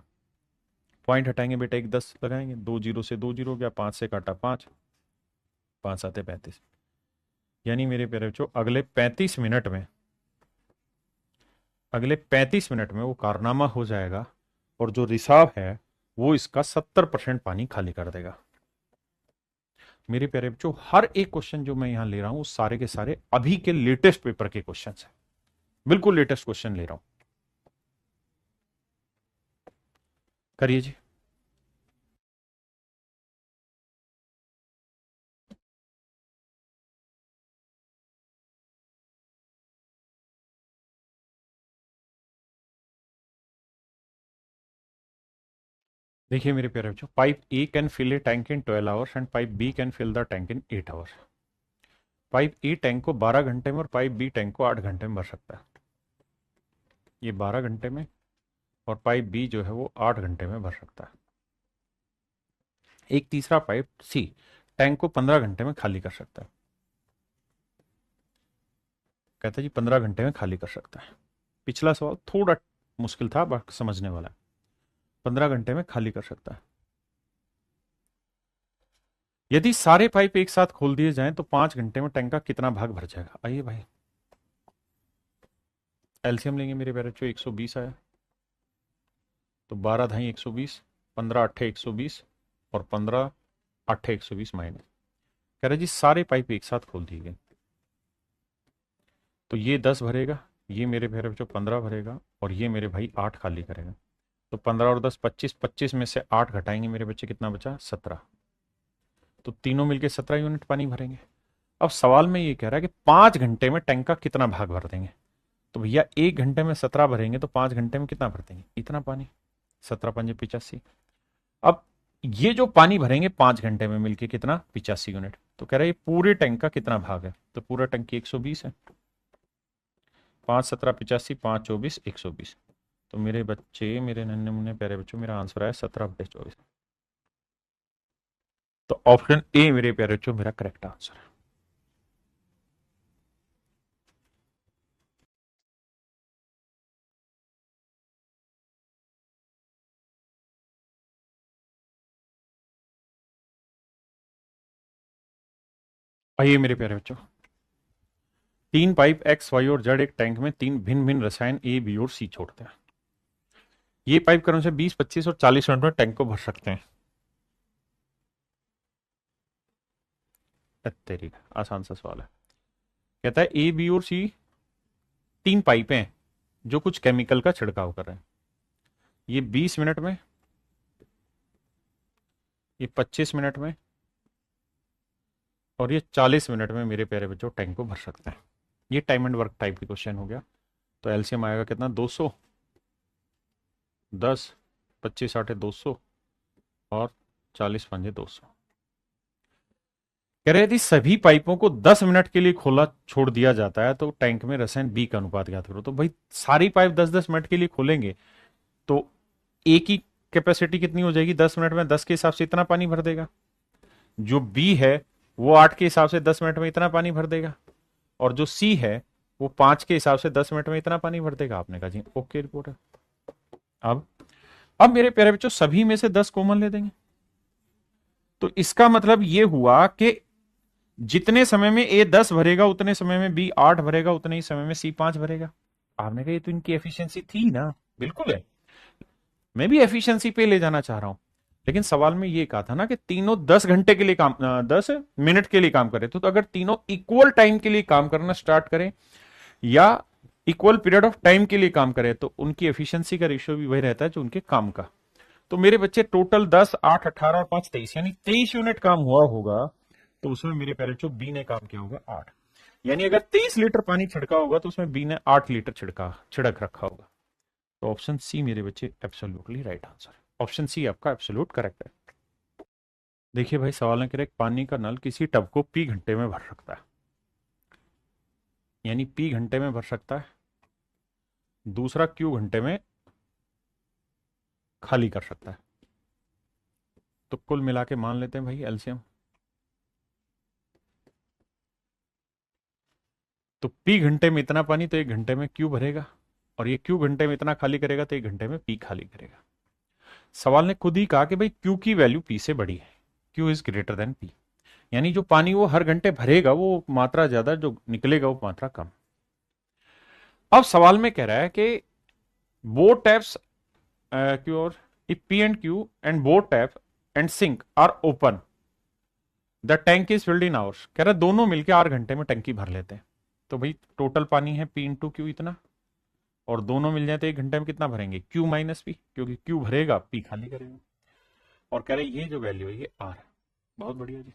पॉइंट हटाएंगे बेटा, 1 10 लगाएंगे, 2 जीरो से 2 जीरो गया, 5 से काटा 5, 5 आते 35, यानी मेरे प्यारे बच्चों अगले 35 मिनट में, अगले 35 मिनट में वो कारनामा हो जाएगा और जो रिसाव है वो इसका 70% पानी खाली कर देगा। मेरे प्यारे बच्चों हर एक क्वेश्चन जो मैं यहां ले रहा हूं सारे के सारे अभी के लेटेस्ट पेपर के क्वेश्चन है, बिल्कुल लेटेस्ट क्वेश्चन ले रहा हूं, करिए जी। देखिए मेरे प्यारे बच्चों, pipe A can fill a tank in 12 hours and pipe B can fill the tank in 8 hours. Pipe A tank को 12 घंटे में और पाइप बी टैंक को 8 घंटे में भर सकता है। ये 12 घंटे में और पाइप बी जो है वो 8 घंटे में भर सकता है। एक तीसरा पाइप सी टैंक को 15 घंटे में खाली कर सकता है। कहता है जी 15 घंटे में खाली कर सकता है। पिछला सवाल थोड़ा मुश्किल था, बट समझने वाला है। 15 घंटे में खाली कर सकता है। यदि सारे पाइप एक साथ खोल दिए जाएं तो 5 घंटे में टैंक का कितना भाग भर जाएगा? आइए भाई, एलसीएम लेंगे मेरे प्यारे बच्चों। 120 आया तो 12 धाई 120, 15 अट्ठे 120 और 15 अट्ठे 120 माइनस। कह रहे जी सारे पाइप एक साथ खोल दिए गए तो ये 10 भरेगा, ये मेरे प्यारे बच्चों 15 भरेगा और ये मेरे भाई 8 खाली करेगा। तो 15 और 10 25, 25 में से 8 घटाएंगे मेरे बच्चे, कितना बचा? 17। तो तीनों मिलके 17 यूनिट पानी भरेंगे। अब सवाल में ये कह रहा है कि 5 घंटे में टैंक का कितना भाग भर देंगे? तो भैया 1 घंटे में 17 भरेंगे तो 5 घंटे में कितना भर देंगे? इतना पानी। 17 पंजे 85। अब ये जो पानी भरेंगे 5 घंटे में मिलके कितना? 85 यूनिट। तो कह रहा है ये पूरे टैंक का कितना भाग है? तो पूरा टंकी 120 है। 5 17 85, 5 24 120। तो मेरे बच्चे, मेरे नन्हे मुन्ने प्यारे बच्चों, मेरा आंसर है 17/24। तो ऑप्शन ए मेरे प्यारे बच्चों मेरा करेक्ट आंसर है। आइए मेरे प्यारे बच्चों, 3 पाइप एक्स वाई और जेड एक टैंक में 3 भिन्न भिन्न रसायन ए बी और सी छोड़ते हैं। ये पाइप क्रम से 20 25 और 40 मिनट में टैंक को भर सकते हैं। तेरी आसान सा सवाल है। कहता है ए बी और सी 3 पाइपें हैं जो कुछ केमिकल का छिड़काव कर रहे हैं। ये 20 मिनट में, ये 25 मिनट में और ये 40 मिनट में मेरे प्यारे बच्चों टैंक को भर सकते हैं। ये टाइम एंड वर्क टाइप की क्वेश्चन हो गया। तो एलसीएम आएगा कितना? 200, 10, 25 आठे 200 और 40 पंजे 200। कह रहे यदि सभी पाइपों को 10 मिनट के लिए खोला छोड़ दिया जाता है तो टैंक में रसायन बी का अनुपात ज्ञात करो। तो भाई सारी पाइप 10-10 मिनट के लिए खोलेंगे तो ए की कैपेसिटी कितनी हो जाएगी? 10 मिनट में 10 के हिसाब से इतना पानी भर देगा। जो बी है वो 8 के हिसाब से 10 मिनट में इतना पानी भर देगा और जो सी है वो 5 के हिसाब से 10 मिनट में इतना पानी भर देगा। आपने कहा जी ओके रिपोर्ट है। अब मेरे प्यारे बच्चों सभी में से 10 कॉमन ले देंगे तो इसका मतलब ये हुआ कि जितने समय में ए 10 भरेगा उतने समय में बी 8 भरेगा, उतने ही समय में सी 5 भरेगा। आपने कहा ये तो इनकी एफिशिएंसी थी ना। बिल्कुल है, मैं भी एफिशिएंसी पे ले जाना चाह रहा हूं, लेकिन सवाल में ये कहा था ना कि तीनों 10 घंटे के लिए काम 10 मिनट के लिए काम करें। तो अगर तीनों इक्वल टाइम के लिए काम करना स्टार्ट करें या इक्वल पीरियड ऑफ टाइम के लिए काम करें तो उनकी एफिशिएंसी का रेशियो भी वही रहता है जो उनके काम का। तो मेरे बच्चे टोटल 10, 8, 18 और 5 23 यानी 23 यूनिट काम हुआ होगा। तो उसमें मेरे पेरेंट्स बी ने काम किया होगा 8। यानी अगर 23 लीटर पानी छिड़का होगा तो उसमें बी ने 8 लीटर छिड़क रखा होगा। तो ऑप्शन सी मेरे बच्चे एब्सोल्युटली राइट आंसर है। ऑप्शन सी आपका एब्सोल्यूट करेक्ट है। देखिए भाई सवाल में कह रहे पानी का नल किसी टब को पी घंटे में भर सकता है, यानी पी घंटे में भर सकता है, दूसरा क्यू घंटे में खाली कर सकता है। तो कुल मिला के मान लेते हैं भाई एलसीएम। तो पी घंटे में इतना पानी तो 1 घंटे में क्यू भरेगा और ये क्यू घंटे में इतना खाली करेगा तो 1 घंटे में पी खाली करेगा। सवाल ने खुद ही कहा कि भाई क्यू की वैल्यू पी से बड़ी है, Q is greater than P, यानी जो पानी वो हर घंटे भरेगा वो मात्रा ज्यादा, जो निकलेगा वो मात्रा कम। अब सवाल में कह रहा है कि बोथ टैप्स क्यू और if P and Q and both tap and sink are open, the tank is filled in hours। कह रहा है दोनों मिलकर 8 घंटे में टंकी भर लेते हैं। तो भाई टोटल पानी है P इंटू क्यू इतना और दोनों मिल जाए तो 1 घंटे में कितना भरेंगे? Q माइनस P, क्योंकि Q भरेगा P खाली करेगा। और कह रहे ये जो वैल्यू है ये R है। बहुत बढ़िया जी।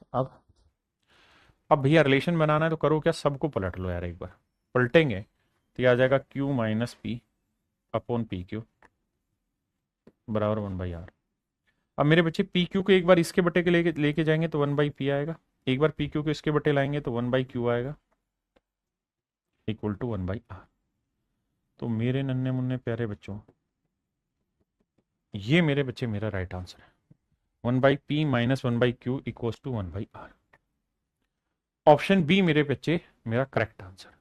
अब भैया रिलेशन बनाना है तो करो क्या, सबको पलट लो यार एक बार। पलटेंगे तो ये आ जाएगा Q minus P upon P Q बराबर 1/R। अब मेरे बच्चे पी क्यू को एक बार इसके बटे के लेके जाएंगे तो 1/P आएगा, एक बार पी क्यू को इसके बटे लाएंगे तो 1/Q आएगा इक्वल टू 1/R। तो मेरे नन्हे मुन्ने प्यारे बच्चों ये मेरे बच्चे मेरा राइट आंसर है। 1/P minus 1/Q equal to 1/R। Option B मेरे बच्चे मेरा करेक्ट आंसर।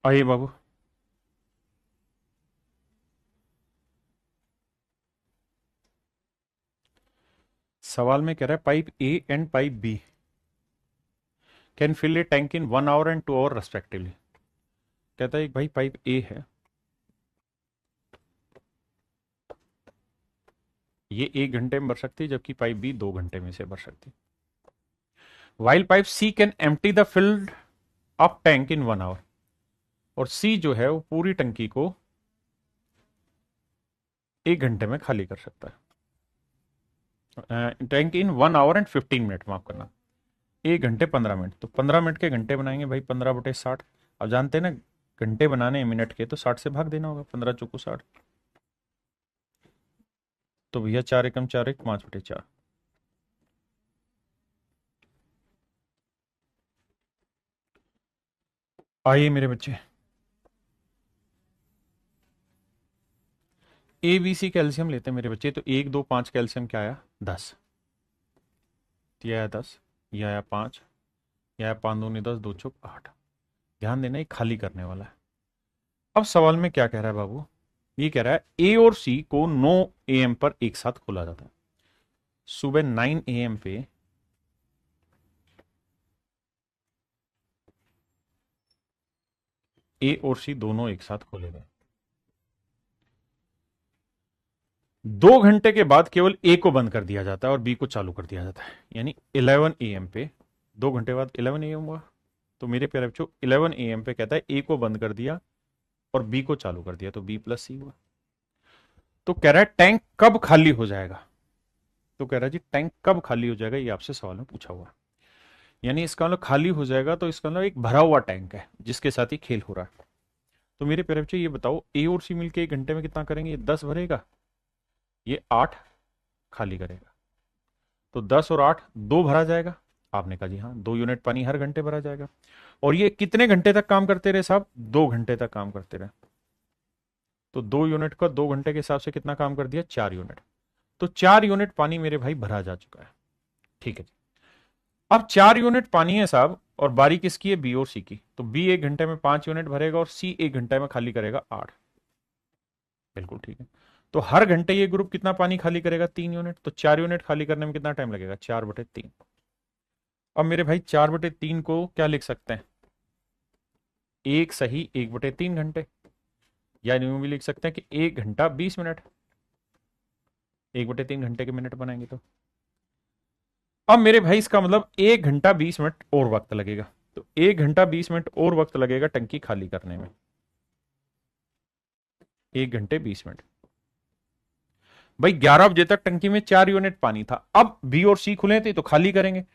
आइए बाबू। सवाल में कह रहा है pipe A and pipe B can fill a tank in 1 hour and 2 hour respectively. कहता है एक भाई पाइप ए है, ये 1 घंटे में भर सकती है, जबकि पाइप बी 2 घंटे में से भर सकती है। While pipe C can empty the filled up tank in 1 hour, और सी जो है वो पूरी टंकी को 1 घंटे में खाली कर सकता है। Tank in 1 hour and 15 minute, माफ करना 1 घंटे 15 मिनट। तो 15 मिनट के घंटे बनाएंगे भाई, 15/60। अब जानते हैं ना घंटे बनाने हैं मिनट के, तो 60 से भाग देना होगा, 15×4 = 60। तो भैया 4 × 4 = 5/4। आइए मेरे बच्चे, ए बी सी कैल्शियम लेते हैं मेरे बच्चे। तो 1 2 5 कैल्शियम क्या आया 10, तो यह आया 10, यह आया 5, यह आया 5 दूनी 10, 2 चौक 8। ध्यान देना ये खाली करने वाला है। अब सवाल में क्या कह रहा है बाबू, ये कह रहा है ए और सी को 9 AM पर एक साथ खोला जाता है। सुबह 9 AM पे ए और सी दोनों एक साथ खोले गए। 2 घंटे के बाद केवल ए को बंद कर दिया जाता है और बी को चालू कर दिया जाता है, यानी 11 AM पे। 2 घंटे बाद 11 AM हुआ। तो मेरे प्यारे बच्चों 11 AM पे कहता है ए को बंद कर दिया और बी को चालू कर दिया, तो बी प्लस सी हुआ। तो कह रहा है टैंक कब खाली हो जाएगा। तो कह रहा है जी टैंक कब खाली हो जाएगा, ये आपसे सवाल में पूछा हुआ। यानी इसका मतलब खाली हो जाएगा, तो इसका मतलब एक भरा हुआ टैंक है जिसके साथ ही खेल हो रहा है। तो मेरे प्यारे बच्चे ये बताओ, ए और सी मिलकर 1 घंटे में कितना करेंगे, ये 10 भरेगा, ये 8 खाली करेगा। तो 10 और 8 2 भरा जाएगा। आपने कहा जी हाँ, 2 यूनिट पानी हर घंटे भरा जाएगा। और ये कितने घंटे तक काम करते रहे साहब, 2 घंटे तक काम करते रहे। तो 2 यूनिट का 2 घंटे के हिसाब से कितना काम कर दिया, 4 यूनिट। तो 4 यूनिट पानी मेरे भाई भरा जा चुका है। ठीक है जी। अब 4 यूनिट पानी है साहब, और बारी किसकी है, बी और सी की। तो बी 1 घंटे में 5 यूनिट भरेगा और सी 1 घंटे में खाली करेगा 8। बिल्कुल ठीक है। तो हर घंटे ये ग्रुप कितना पानी खाली करेगा, 3 यूनिट। तो 4 यूनिट खाली करने में कितना टाइम लगेगा, 4/3। अब मेरे भाई 4/3 को क्या लिख सकते हैं, एक सही 1/3 घंटे। या यूं भी लिख सकते हैं कि 1 घंटा 20 मिनट। 1/3 घंटे के मिनट बनाएंगे तो अब मेरे भाई इसका मतलब 1 घंटा 20 मिनट और वक्त लगेगा। तो 1 घंटा 20 मिनट और वक्त लगेगा टंकी खाली करने में। 1 घंटे 20 मिनट। भाई 11 बजे तक टंकी में 4 यूनिट पानी था, अब बी और सी खुले थे तो खाली करेंगे।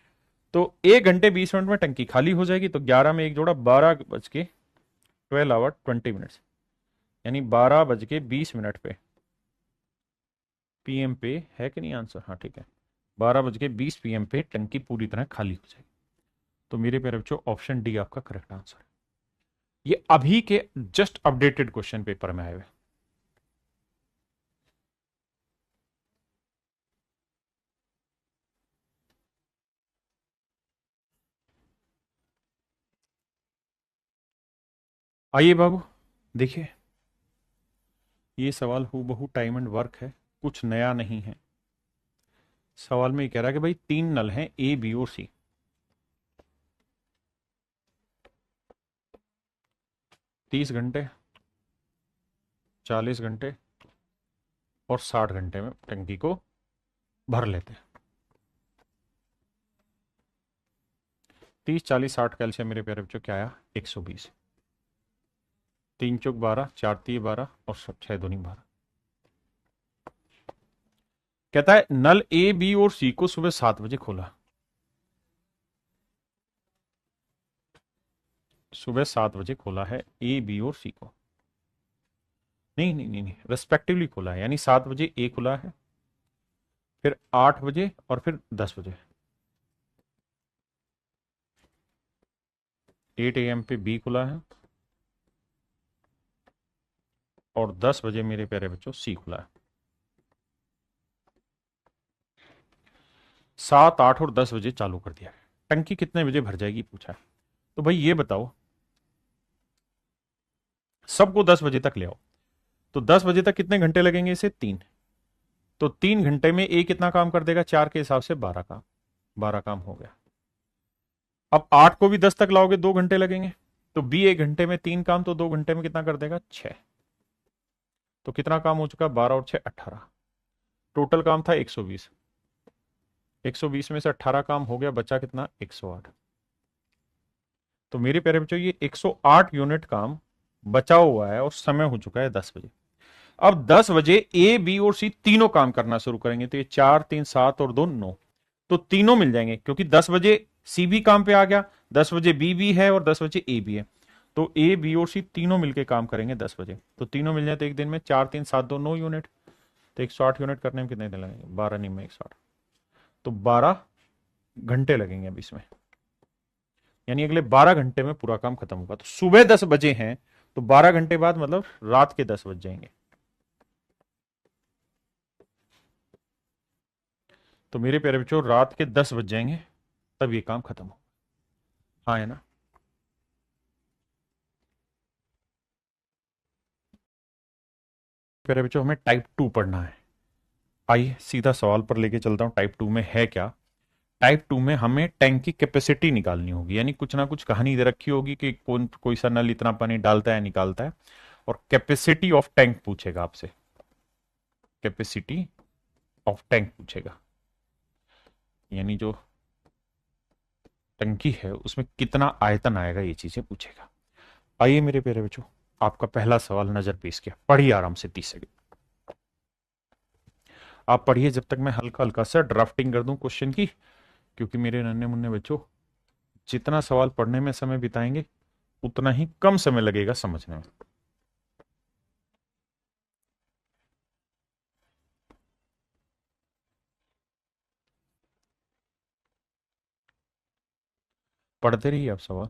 तो 1 घंटे 20 मिनट में टंकी खाली हो जाएगी। तो 11 में एक जोड़ा 12:20 यानी 12:20 पे PM पे है कि नहीं आंसर, हाँ ठीक है। 12:20 PM पे टंकी पूरी तरह खाली हो जाएगी। तो मेरे प्यारे बच्चों ऑप्शन डी आपका करेक्ट आंसर है। ये अभी के जस्ट अपडेटेड क्वेश्चन पेपर में आए हुए। आइए बाबू देखिए, ये सवाल हूबहू टाइम एंड वर्क है, कुछ नया नहीं है। सवाल में ये कह रहा है कि भाई 3 नल हैं ए बी और सी। 30 घंटे, 40 घंटे और 60 घंटे में टंकी को भर लेते हैं। 30 40 60 कैल्शियम मेरे प्यारे बच्चों क्या आया, 120। 3 चौक 12, 4 तिये 12 और 6 दूनी 12। कहता है नल ए बी और सी को सुबह 7 बजे खोला। सुबह 7 बजे खोला है ए बी और सी को। नहीं नहीं नहीं नहीं, रेस्पेक्टिवली खोला है, यानी 7 बजे ए खुला है, फिर 8 बजे और फिर 10 बजे। 8 AM पे बी खुला है और 10 बजे मेरे प्यारे बच्चों सी खुला है। 7 8 और 10 बजे चालू कर दिया है। टंकी कितने बजे भर जाएगी पूछा है। तो भाई ये बताओ सबको 10 बजे तक ले आओ। तो 10 बजे तक कितने घंटे लगेंगे इसे? 3। तो 3 घंटे में ए कितना काम कर देगा? 4 के हिसाब से 12 काम। 12 काम हो गया। अब 8 को भी 10 तक लाओगे, 2 घंटे लगेंगे। तो बी 1 घंटे में 3 काम, तो 2 घंटे में कितना कर देगा? 6। तो कितना काम हो चुका? 12 और 6 18। टोटल काम था 120। 120 में से 18 काम हो गया, बचा कितना? 108। तो मेरे प्यारे बच्चों ये 108 यूनिट काम बचा हुआ है और समय हो चुका है 10 बजे। अब 10 बजे ए बी और सी तीनों काम करना शुरू करेंगे। तो ये 4 3 7 और 2 9, तो तीनों मिल जाएंगे, क्योंकि 10 बजे सी भी काम पे आ गया, 10 बजे बी भी है और 10 बजे ए भी है। तो ए बी और सी तीनों मिलके काम करेंगे 10 बजे। तो तीनों मिल जाए तो एक दिन में 4 3 7 2 9 यूनिट। तो 108 यूनिट करने में कितने दिन लगेंगे? 12 नहीं में 108, तो 12 घंटे लगेंगे अब इसमें। यानी अगले 12 घंटे में पूरा काम खत्म होगा। तो सुबह 10 बजे हैं तो 12 घंटे बाद मतलब रात के 10 बज जाएंगे। तो मेरे प्यारे बच्चों रात के 10 बज जाएंगे तब ये काम खत्म हो। हाँ है ना? प्यारे बच्चों हमें टाइप 2 पढ़ना है। आइए सीधा सवाल पर लेके चलता हूं। टाइप 2 में है क्या? टाइप 2 में हमें टैंक की कैपेसिटी निकालनी होगी। यानी कुछ ना कुछ कहानी दे रखी होगी कि कौन कोई सा नल इतना पानी डालता है निकालता है, और कैपेसिटी ऑफ टैंक पूछेगा आपसे। कैपेसिटी ऑफ टैंक पूछेगा, यानी जो टंकी है उसमें कितना आयतन आएगा, ये चीजें पूछेगा। आइए मेरे प्यारे बच्चों आपका पहला सवाल नजर पेश किया। पढ़िए आराम से 30 सेकंड आप पढ़िए, जब तक मैं हल्का हल्का सा ड्राफ्टिंग कर दूं क्वेश्चन की। क्योंकि मेरे नन्हे मुन्ने बच्चों जितना सवाल पढ़ने में समय बिताएंगे उतना ही कम समय लगेगा समझने में। पढ़ते रहिए आप सवाल।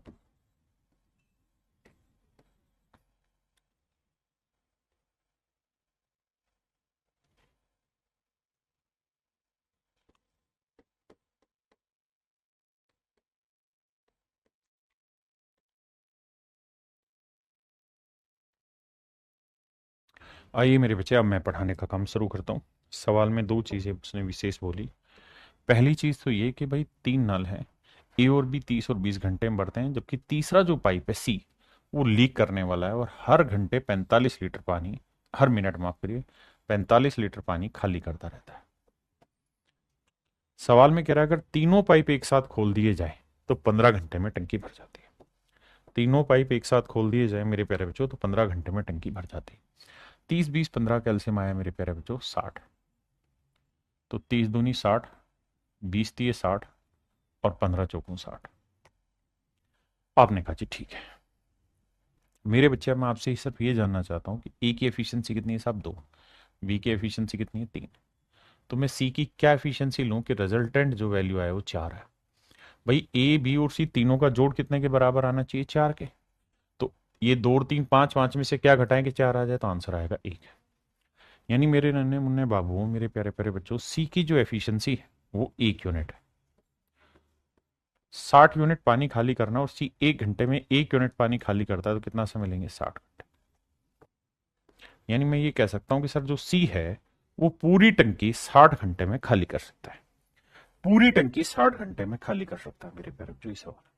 आइए मेरे बच्चे अब मैं पढ़ाने का काम शुरू करता हूँ। सवाल में दो चीजें उसने विशेष बोली। पहली चीज तो ये कि भाई 3 नल हैं, ए और बी 30 और 20 घंटे में बढ़ते हैं, जबकि तीसरा जो पाइप है सी वो लीक करने वाला है और हर घंटे 45 लीटर पानी, हर मिनट माफ करिए 45 लीटर पानी खाली करता रहता है। सवाल में कह रहा है अगर तीनों पाइप एक साथ खोल दिए जाए तो 15 घंटे में टंकी भर जाती है। तीनों पाइप एक साथ खोल दिए जाए मेरे प्यारे बच्चों तो 15 घंटे में टंकी भर जाती है। 30 20 15 कैल्शियम आया मेरे प्यारे बच्चों 60। तो 30 दूनी 60, 20 दिए 60 और 15 चौकों 60। आपने कहा जी ठीक है। मेरे बच्चे मैं आपसे सिर्फ ये जानना चाहता हूँ कि ए की एफिशिएंसी कितनी है साहब? 2। बी की एफिशिएंसी कितनी है? 3। तो मैं सी की क्या एफिशिएंसी लूँ कि रिजल्टेंट जो वैल्यू आए वो 4 है। भाई ए बी और सी तीनों का जोड़ कितने के बराबर आना चाहिए? 4 के। तो ये 2 और 3 5, 5 में से क्या घटाएं कि 4 आ जाए? तो आंसर आएगा 1। यानी मेरे नन्हे मुन्ने बाबुओं, मेरे प्यारे प्यारे बच्चों, सी की जो एफिशिएंसी है वो 1 यूनिट है। 60 यूनिट पानी खाली करना और सी 1 घंटे में 1 यूनिट पानी खाली करता है तो कितना समय लेंगे? 60 घंटे। यानी मैं ये कह सकता हूं कि सर जो सी है वो पूरी टंकी 60 घंटे में खाली कर सकता है। पूरी टंकी 60 घंटे में खाली कर सकता है मेरे प्यारे बच्चों। ये सवाल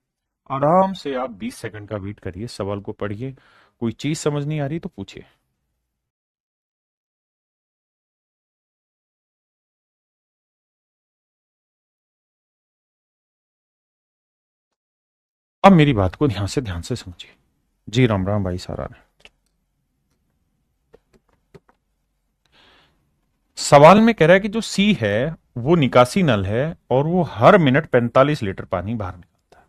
आराम से आप 20 सेकंड का वेट करिए, सवाल को पढ़िए। कोई चीज समझ नहीं आ रही तो पूछिए। अब मेरी बात को ध्यान से समझिए। जी राम राम भाई सारा ने। सवाल में कह रहा है कि जो सी है वो निकासी नल है और वो हर मिनट 45 लीटर पानी बाहर निकालता है।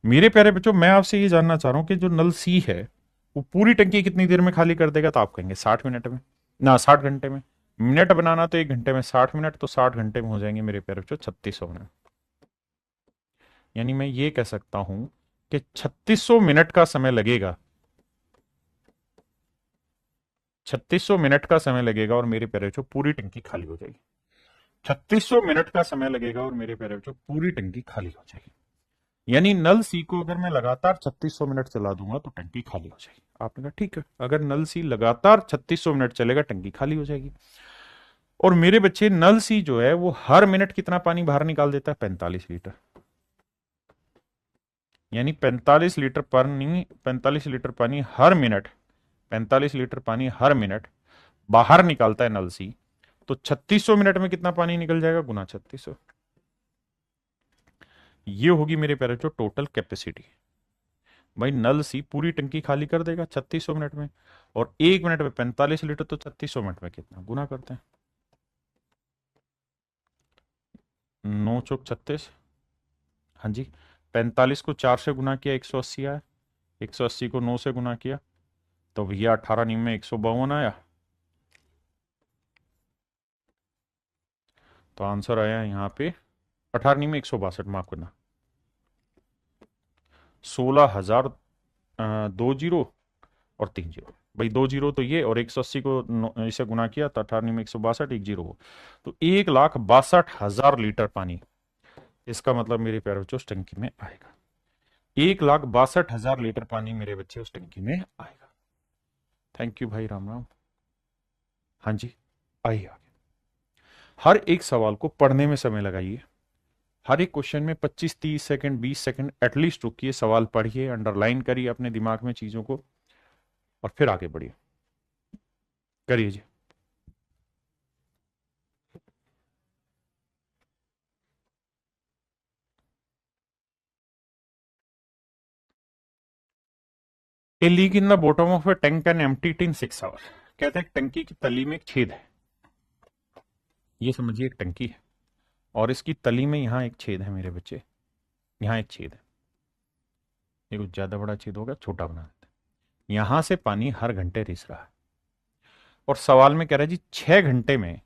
मेरे प्यारे बच्चों मैं आपसे ये जानना चाह रहा हूं कि जो नल सी है वो पूरी टंकी कितनी देर में खाली कर देगा? तो आप कहेंगे 60 मिनट में, ना 60 घंटे में। मिनट बनाना तो 1 घंटे में, 60 मिनट तो 60 घंटे में हो जाएंगे मेरे प्यारे बच्चों 3600 मिनट। यानी मैं ये कह सकता हूं कि 3600 मिनट का समय लगेगा। 3600 मिनट का समय लगेगा और मेरे प्यारे बच्चों पूरी टंकी खाली हो जाएगी। 3600 मिनट का समय लगेगा और मेरे प्यारे बच्चों पूरी टंकी खाली हो जाएगी। यानी नल सी को अगर मैं लगातार 3600 मिनट चला दूंगा तो टंकी खाली हो जाएगी। आपने कहा ठीक है, अगर नल सी लगातार 3600 मिनट चलेगा टंकी खाली हो जाएगी। और मेरे बच्चे नल सी जो है वो हर मिनट कितना पानी बाहर निकाल देता है? 45 लीटर। यानी 45 लीटर पानी हर मिनट, 45 लीटर पानी हर मिनट बाहर निकालता है नल सी। तो 3600 मिनट में कितना पानी निकल जाएगा? गुना 3600। ये होगी मेरे प्यारे बच्चों टोटल कैपेसिटी। भाई नल सी पूरी टंकी खाली कर देगा 3600 मिनट में, और 1 मिनट में 45 लीटर, तो 3600 मिनट में कितना? गुना करते हैं, 9 चौक 36। हाँ जी, 45 को 4 से गुना किया 180 आया, 180 को 9 से गुना किया तो भैया 18 नीम में 152 आया। तो आंसर आया यहाँ पे 18 नीम में 162, माफ करना, 16,000, 2 जीरो और 3 जीरो। भाई 2 जीरो तो ये, और 180 को इसे गुना किया तो 18 में 162, 1 जीरो हो, तो 1,62,000 लीटर पानी इसका मतलब मेरे प्यारे बच्चों उस टंकी में आएगा। 1,62,000 लीटर पानी मेरे बच्चे उस टंकी में आएगा। थैंक यू भाई, राम राम। हाँ जी, आइए आगे। हर एक सवाल को पढ़ने में समय लगाइए। हर एक क्वेश्चन में 25, 30 सेकंड, 20 सेकंड एटलीस्ट रुकिए, सवाल पढ़िए, अंडरलाइन करिए अपने दिमाग में चीजों को, और फिर आगे बढ़िए। करिए जी। A leak in the bottom of a tank can empty it in 6 hour. कहते हैं टंकी की तली में एक छेद है, ये समझिए एक टंकी है, और इसकी तली में यहां एक छेद है मेरे बच्चे, यहां एक छेद है। ये कुछ ज्यादा बड़ा छेद होगा, छोटा बना देते हैं। यहां से पानी हर घंटे रिस रहा है, और सवाल में कह रहा है जी 6 घंटे में,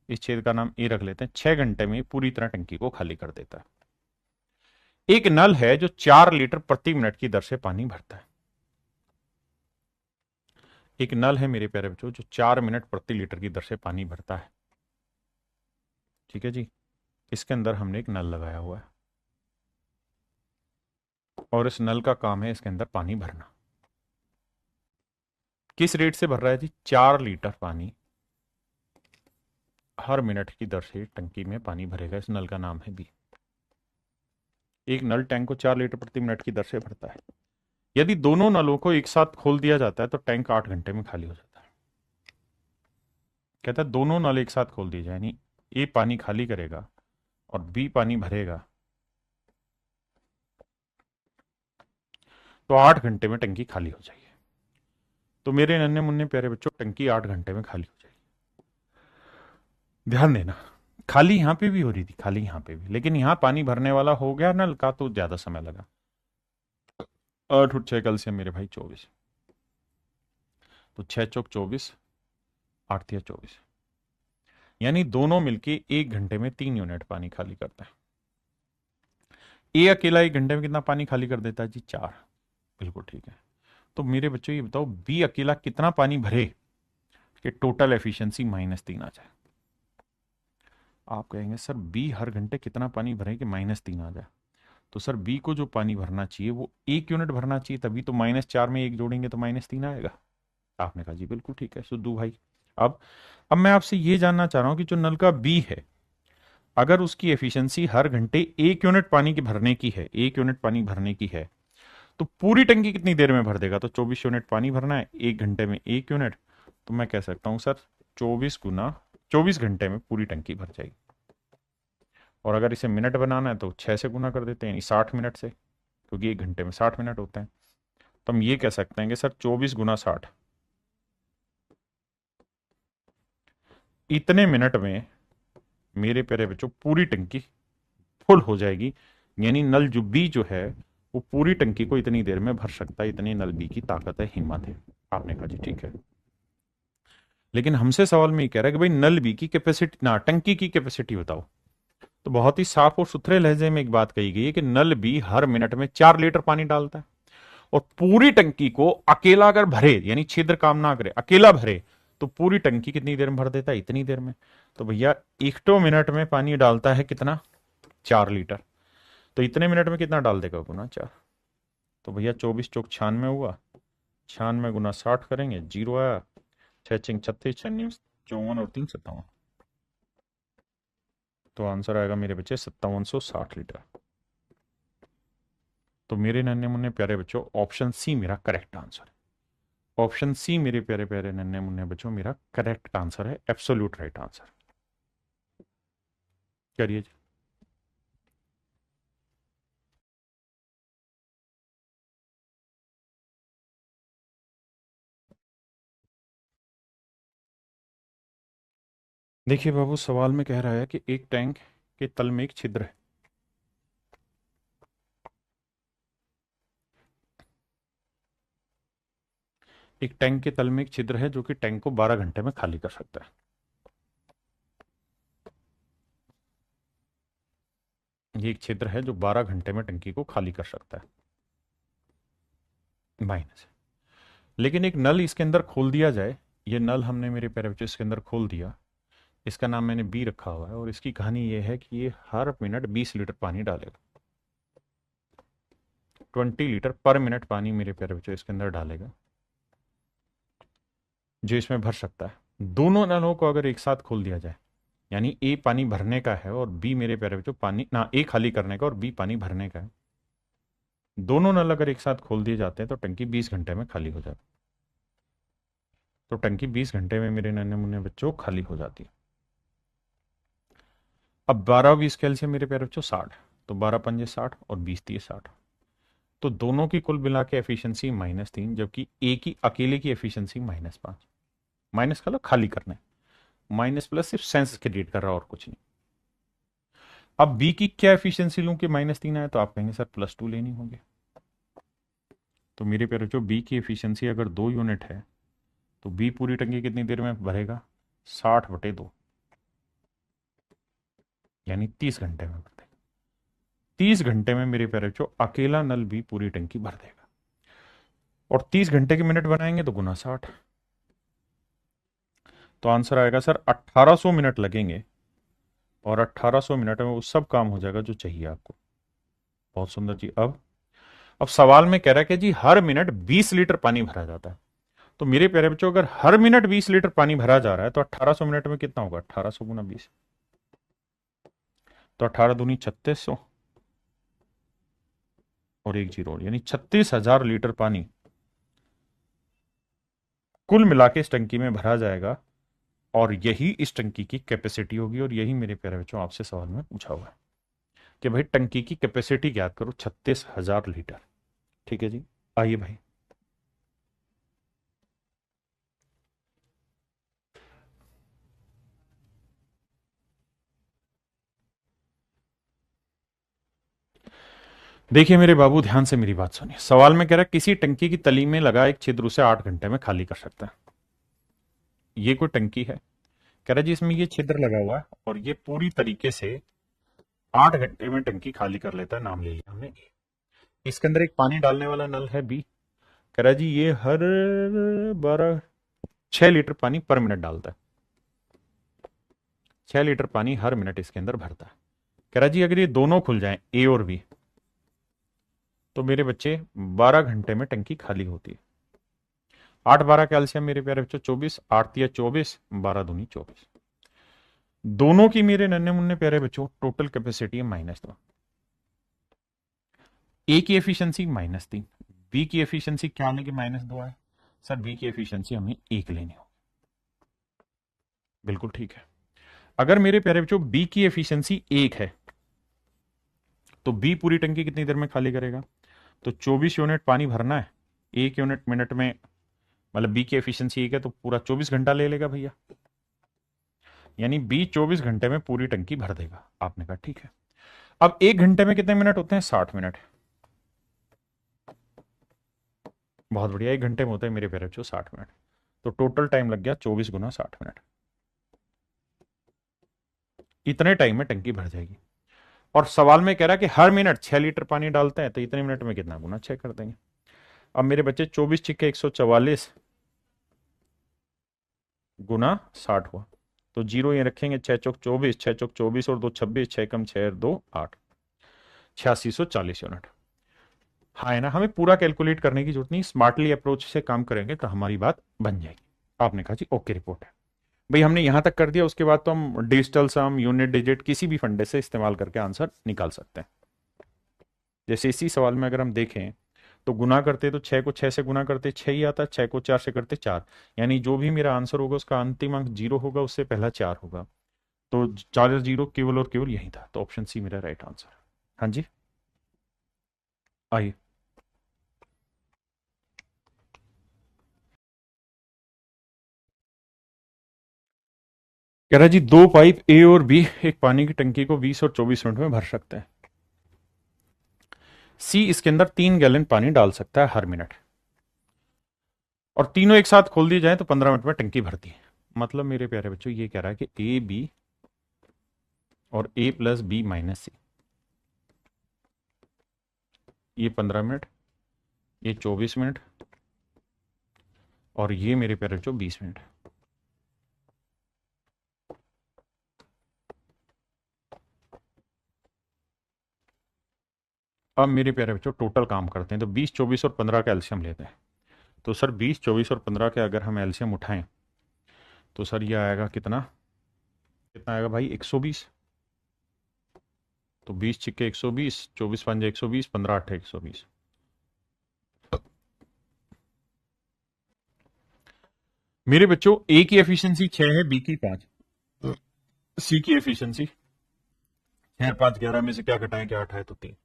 इस छेद का नाम ए रख लेते हैं, 6 घंटे में पूरी तरह टंकी को खाली कर देता है। एक नल है जो 4 लीटर प्रति मिनट की दर से पानी भरता है। एक नल है मेरे प्यारे बच्चों जो 4 मिनट प्रति लीटर की दर से पानी भरता है। ठीक है जी, इसके अंदर हमने एक नल लगाया हुआ है, और इस नल का काम है इसके अंदर पानी भरना। किस रेट से भर रहा है जी? 4 लीटर पानी हर मिनट की दर से टंकी में पानी भरेगा। इस नल का नाम है बी। एक नल टैंक को 4 लीटर प्रति मिनट की दर से भरता है। यदि दोनों नलों को एक साथ खोल दिया जाता है तो टैंक 8 घंटे में खाली हो जाता है। कहता है दोनों नल एक साथ खोल दिए जाए, यानी ए पानी खाली करेगा और बी पानी भरेगा, तो 8 घंटे में टंकी खाली हो जाएगी। तो मेरे नन्हे मुन्ने प्यारे बच्चों टंकी 8 घंटे में खाली हो जाएगी। ध्यान देना, खाली यहां पे भी हो रही थी, खाली यहां पे भी, लेकिन यहां पानी भरने वाला हो गया नल का तो ज्यादा समय लगा। 8 और 6 कल से मेरे भाई 24, तो 6 चौक 24, 8 या 24, यानी दोनों मिलके 1 घंटे में 3 यूनिट पानी खाली करता है। ए अकेला 1 घंटे में कितना पानी खाली कर देता है जी? 4। बिल्कुल ठीक है। तो मेरे बच्चों ये बताओ बी अकेला कितना पानी भरे कि टोटल एफिशिएंसी -3 आ जाए? आप कहेंगे सर बी हर घंटे कितना पानी भरे कि -3 आ जाए? तो सर बी को जो पानी भरना चाहिए वो 1 यूनिट भरना चाहिए, तभी तो -4 में 1 जोड़ेंगे तो -3 आएगा। आपने कहा जी बिल्कुल ठीक है सुद्धू भाई। अब मैं आपसे ये जानना चाह रहा हूं कि जो नल का बी है, अगर उसकी एफिशिएंसी हर घंटे 1 यूनिट पानी की भरने की है, 1 यूनिट पानी भरने की है, तो पूरी टंकी कितनी देर में भर देगा? तो 24 यूनिट पानी भरना है, 1 घंटे में 1 यूनिट, तो मैं कह सकता हूं सर 24 घंटे में पूरी टंकी भर जाएगी। और अगर इसे मिनट बनाना है तो 6 से गुना कर देते हैं, यानी 60 मिनट से, क्योंकि 1 घंटे में 60 मिनट होते हैं। तो हम ये कह सकते हैं कि सर 24 × 60, इतने मिनट में मेरे प्यारे बच्चों पूरी टंकी फुल हो जाएगी। यानी नल जो बी जो है वो पूरी टंकी को इतनी देर में भर सकता है, इतनी नल बी की ताकत है, हिम्मत है। आपने कहा जी ठीक है, लेकिन हमसे सवाल में ये कह रहा है कि भाई नल बी की कैपेसिटी ना टंकी की कैपेसिटी बताओ। तो बहुत ही साफ और सुथरे लहजे में एक बात कही गई है कि नल बी हर मिनट में 4 लीटर पानी डालता है, और पूरी टंकी को अकेला अगर भरे, यानी छिद्र काम ना करे, अकेला भरे, तो पूरी टंकी कितनी देर में भर देता है? इतनी देर में। तो भैया 1 मिनट में पानी डालता है कितना? 4 लीटर। तो इतने मिनट में कितना डाल देगा, गुना 4। तो भैया 24 चौक 96 हुआ, 96 गुना 60 करेंगे, 0 आया, 6 चिंग 36, 6 54 और 3 57। तो आंसर आएगा मेरे बच्चे 5760 लीटर। तो मेरे नन्हे मुन्ने प्यारे बच्चों ऑप्शन सी मेरा करेक्ट आंसर है। ऑप्शन सी मेरे प्यारे प्यारे नन्हे मुन्ने बच्चों मेरा करेक्ट आंसर है, एब्सोल्यूट राइट आंसर। करिए जी। देखिए बाबू, सवाल में कह रहा है कि एक टैंक के तल में एक छिद्र है। एक टैंक के तल में एक छिद्र है जो कि टैंक को 12 घंटे में खाली कर सकता है। ये एक छिद्र है जो 12 घंटे में टंकी को खाली कर सकता है, माइनस। लेकिन एक नल इसके अंदर खोल दिया जाए, ये नल हमने मेरे प्यारे बच्चों इसके अंदर खोल दिया, इसका नाम मैंने बी रखा हुआ है, और इसकी कहानी ये है कि ये हर मिनट 20 लीटर पानी डालेगा। 20 लीटर पर मिनट पानी मेरे प्यारे बच्चों इसके अंदर डालेगा, जो इसमें भर सकता है। दोनों नलों को अगर एक साथ खोल दिया जाए, यानी ए पानी भरने का है और बी मेरे प्यारे बच्चों पानी ना, ए खाली करने का और बी पानी भरने का है, दोनों नल अगर एक साथ खोल दिए जाते हैं तो टंकी 20 घंटे में खाली हो जाती है। तो टंकी 20 घंटे में मेरे नन्हे मुन्ने बच्चों खाली हो जाती है। अब 12 20 कैल्शियम मेरे प्यारे बच्चों 60, तो 12 पंजे 60 और 20 दिए 60। तो दोनों की कुल मिला के एफिशिएंसी -3, जबकि ए की अकेले की एफिशिएंसी -5। माइनस का खाली करना है, माइनस प्लस सिर्फ सेंस क्रिएट कर रहा और कुछ नहीं। अब बी की क्या एफिशिएंसी लूं कि -3 आए, तो आप कहेंगे सर +2 लेनी होगी। तो मेरे प्यारे बच्चों बी की एफिशिएंसी अगर 2 यूनिट है तो बी पूरी टंकी कितनी देर में भरेगा, 60/2, यानी 30 घंटे में भर देगा। 30 घंटे में मेरे प्यारे बच्चों अकेला नल भी पूरी टंकी भर देगा। और 30 घंटे के मिनट बनाएंगे तो गुना 60, तो आंसर आएगा सर 1800 मिनट लगेंगे, और 1800 मिनट में वो सब काम हो जाएगा जो चाहिए आपको। बहुत सुंदर जी। अब सवाल में कह रहा है कि जी हर मिनट 20 लीटर पानी भरा जाता है। तो मेरे प्यारे बच्चों अगर हर मिनट 20 लीटर पानी भरा जा रहा है तो 1800 मिनट में कितना होगा, 1800 गुना 20, तो 18 दूनी 3600 और 1 जीरो, यानी 36,000 लीटर पानी कुल मिला के इस टंकी में भरा जाएगा। और यही इस टंकी की कैपेसिटी होगी, और यही मेरे प्यारे बच्चों आपसे सवाल में पूछा हुआ है कि भाई टंकी की कैपेसिटी ज्ञात करो, 36,000 लीटर। ठीक है जी, आइए भाई। देखिए मेरे बाबू, ध्यान से मेरी बात सुनिए। सवाल में कह रहा है किसी टंकी की तली में लगा एक छिद्र उसे 8 घंटे में खाली कर सकता है। ये कोई टंकी है, कह रहा है जी इसमें ये छिद्र लगा हुआ है और ये पूरी तरीके से 8 घंटे में टंकी खाली कर लेता है। नाम ले लिया हमने ए। इसके अंदर एक पानी डालने वाला नल है बी, कह रहा है जी ये हर 6 लीटर पानी पर मिनट डालता है। 6 लीटर पानी हर मिनट इसके अंदर भरता है। कह रहा है जी अगर ये दोनों खुल जाएं, ए और बी, तो मेरे बच्चे 12 घंटे में टंकी खाली होती है। 8 12 कैल्शियम मेरे प्यारे बच्चों 24, 8 या 24, 12 दूनी 24। दोनों की मेरे नन्हे मुन्ने प्यारे बच्चों टोटल कैपेसिटी है -2। ए की एफिशिएंसी -3, बी की एफिशिएंसी क्या लेंगे, -2 है। सर बी की एफिशिएंसी हमें 1 लेनी हो। बिल्कुल ठीक है। अगर मेरे प्यारे बच्चों बी की एफिशिएंसी 1 है तो बी पूरी टंकी कितनी देर में खाली करेगा, तो 24 यूनिट पानी भरना है, 1 यूनिट मिनट में, मतलब बी की एफिशिएंसी 1 है तो पूरा 24 घंटा ले लेगा भैया, यानी बी 24 घंटे में पूरी टंकी भर देगा। आपने कहा ठीक है। अब 1 घंटे में कितने मिनट होते हैं, 60 मिनट। बहुत बढ़िया, 1 घंटे में होते हैं मेरे प्यारे बच्चों 60 मिनट, तो टोटल टाइम लग गया 24 गुना 60 मिनट। इतने टाइम में टंकी भर जाएगी। और सवाल में कह रहा है कि हर मिनट 6 लीटर पानी डालते हैं, तो इतने मिनट में कितना, गुना 6 कर देंगे। अब मेरे बच्चे 24 छिक्के 144 गुना 60 हुआ, तो जीरो ये रखेंगे, 6 चौक 24, 6 चौक 24 और 2 26, 6 कम 6 2 8। 8640 यूनिट। हाँ है ना, हमें पूरा कैलकुलेट करने की जरूरत नहीं, स्मार्टली अप्रोच से काम करेंगे तो हमारी बात बन जाएगी। आपने कहा जी ओके रिपोर्ट है भाई, हमने यहां तक कर दिया, उसके बाद तो हम डिजिटल सम, यूनिट डिजिट किसी भी फंडे से इस्तेमाल करके आंसर निकाल सकते हैं। जैसे इसी सवाल में अगर हम देखें तो गुना करते तो 6 को 6 से गुना करते 6 ही आता, 6 को 4 से करते 4, यानी जो भी मेरा आंसर होगा उसका अंतिम अंक 0 होगा, उससे पहला 4 होगा, तो 4 0 केवल और केवल यही था, तो ऑप्शन सी मेरा राइट आंसर है। हाँ जी आइए। कह रहा है जी दो पाइप ए और बी एक पानी की टंकी को 20 और 24 मिनट में भर सकते हैं। सी इसके अंदर 3 गैलन पानी डाल सकता है हर मिनट, और तीनों एक साथ खोल दिए जाए तो 15 मिनट में टंकी भरती है। मतलब मेरे प्यारे बच्चों ये कह रहा है कि ए बी और ए प्लस बी माइनस सी, ये 15 मिनट, ये 24 मिनट, और ये मेरे प्यारे बच्चों 20 मिनट। अब मेरे प्यारे बच्चों टोटल काम करते हैं, तो 20 24 और 15 का एलसीएम लेते हैं। तो सर 20 24 और 15 के अगर हम एलसीएम उठाएं तो सर ये आएगा कितना, कितना आएगा भाई 120। तो 20 छिक्के 120, 24 पंजे 120, 15 अट्ठे 120। मेरे बच्चों ए की एफिशिएंसी 6 है, बी की 5, सी की एफिशिएंसी 6 5 11 में से क्या घटाएं, क्या 8 है तो 3।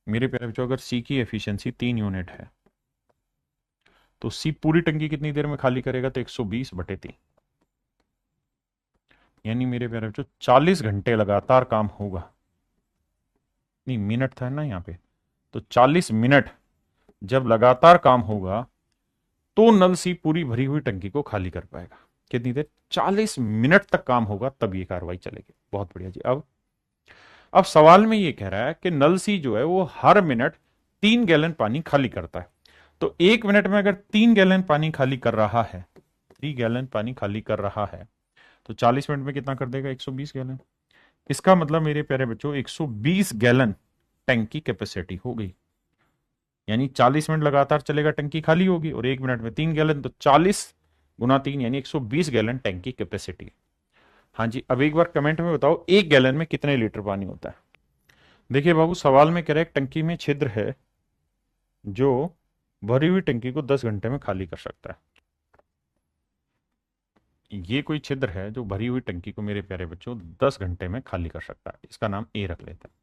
मेरे प्यारे बच्चों अगर सी की एफिशिएंसी 3 यूनिट है तो सी पूरी टंकी कितनी देर में खाली करेगा, तो 120/3, यानी मेरे प्यारे बच्चों 40 घंटे लगातार काम होगा। नहीं मिनट था ना यहाँ पे, तो 40 मिनट जब लगातार काम होगा तो नल सी पूरी भरी हुई टंकी को खाली कर पाएगा। कितनी देर, 40 मिनट तक काम होगा तब ये कार्रवाई चलेगी। बहुत बढ़िया जी। अब सवाल में ये कह रहा है कि नल सी जो है वो हर मिनट 3 गैलन पानी खाली करता है, तो 1 मिनट में अगर 3 गैलन पानी खाली कर रहा है, 3 गैलन पानी खाली कर रहा है, तो 40 मिनट में कितना कर देगा, 120 गैलन। इसका मतलब मेरे प्यारे बच्चों 120 गैलन टैंक की कैपेसिटी हो गई, यानी 40 मिनट लगातार चलेगा, टंकी खाली होगी, और 1 मिनट में 3 गैलन, तो 40 गुना 3 यानी 120 गैलन टैंक की कैपेसिटी। हाँ जी, अब एक बार कमेंट में बताओ 1 गैलन में कितने लीटर पानी होता है। देखिए बाबू सवाल में कह रहे टंकी में छिद्र है जो भरी हुई टंकी को 10 घंटे में खाली कर सकता है। ये कोई छिद्र है जो भरी हुई टंकी को मेरे प्यारे बच्चों 10 घंटे में खाली कर सकता है, इसका नाम ए रख लेते हैं।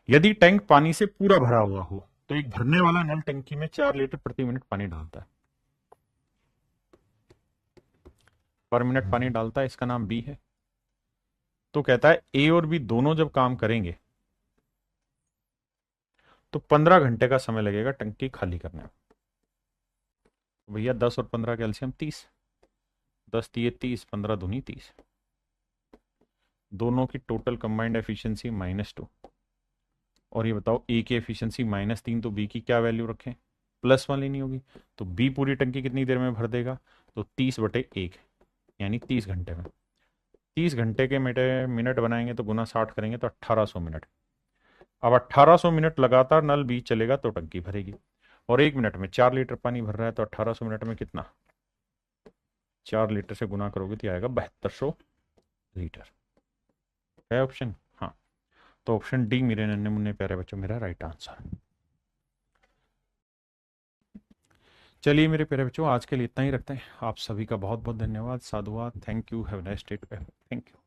यदि टैंक पानी से पूरा भरा हुआ हो तो एक भरने वाला नल टंकी में 4 लीटर प्रति मिनट पानी डालता है, पर मिनट पानी डालता है, इसका नाम बी है। तो कहता है ए और बी दोनों जब काम करेंगे तो 15 घंटे का समय लगेगा टंकी खाली करने में। भैया 10 और 15 का एलसीएम 30, 10 दिए 30, 15 दूनी 30, दोनों की टोटल कंबाइंड एफिशिएंसी -2। और ये बताओ ए की एफिशिएंसी -3, तो बी की क्या वैल्यू रखें, +1 लेनी होगी। तो बी पूरी टंकी कितनी देर में भर देगा, तो 30/1, यानी 30 घंटे में। 30 घंटे के मिनट बनाएंगे तो गुना 60 करेंगे तो 1800 मिनट। अब 1800 मिनट लगातार नल बी चलेगा तो टंकी भरेगी, और 1 मिनट में 4 लीटर पानी भर रहा है, तो 1800 मिनट में कितना, 4 लीटर से गुना करोगे तो आएगा 7200 लीटर। है ऑप्शन, हाँ, तो ऑप्शन डी मेरे नन्हे मुन्ने प्यारे बच्चों मेरा राइट आंसर। चलिए मेरे प्यारे बच्चों आज के लिए इतना ही रखते हैं। आप सभी का बहुत बहुत धन्यवाद, साधुवाद, thank you, have nice day, thank you.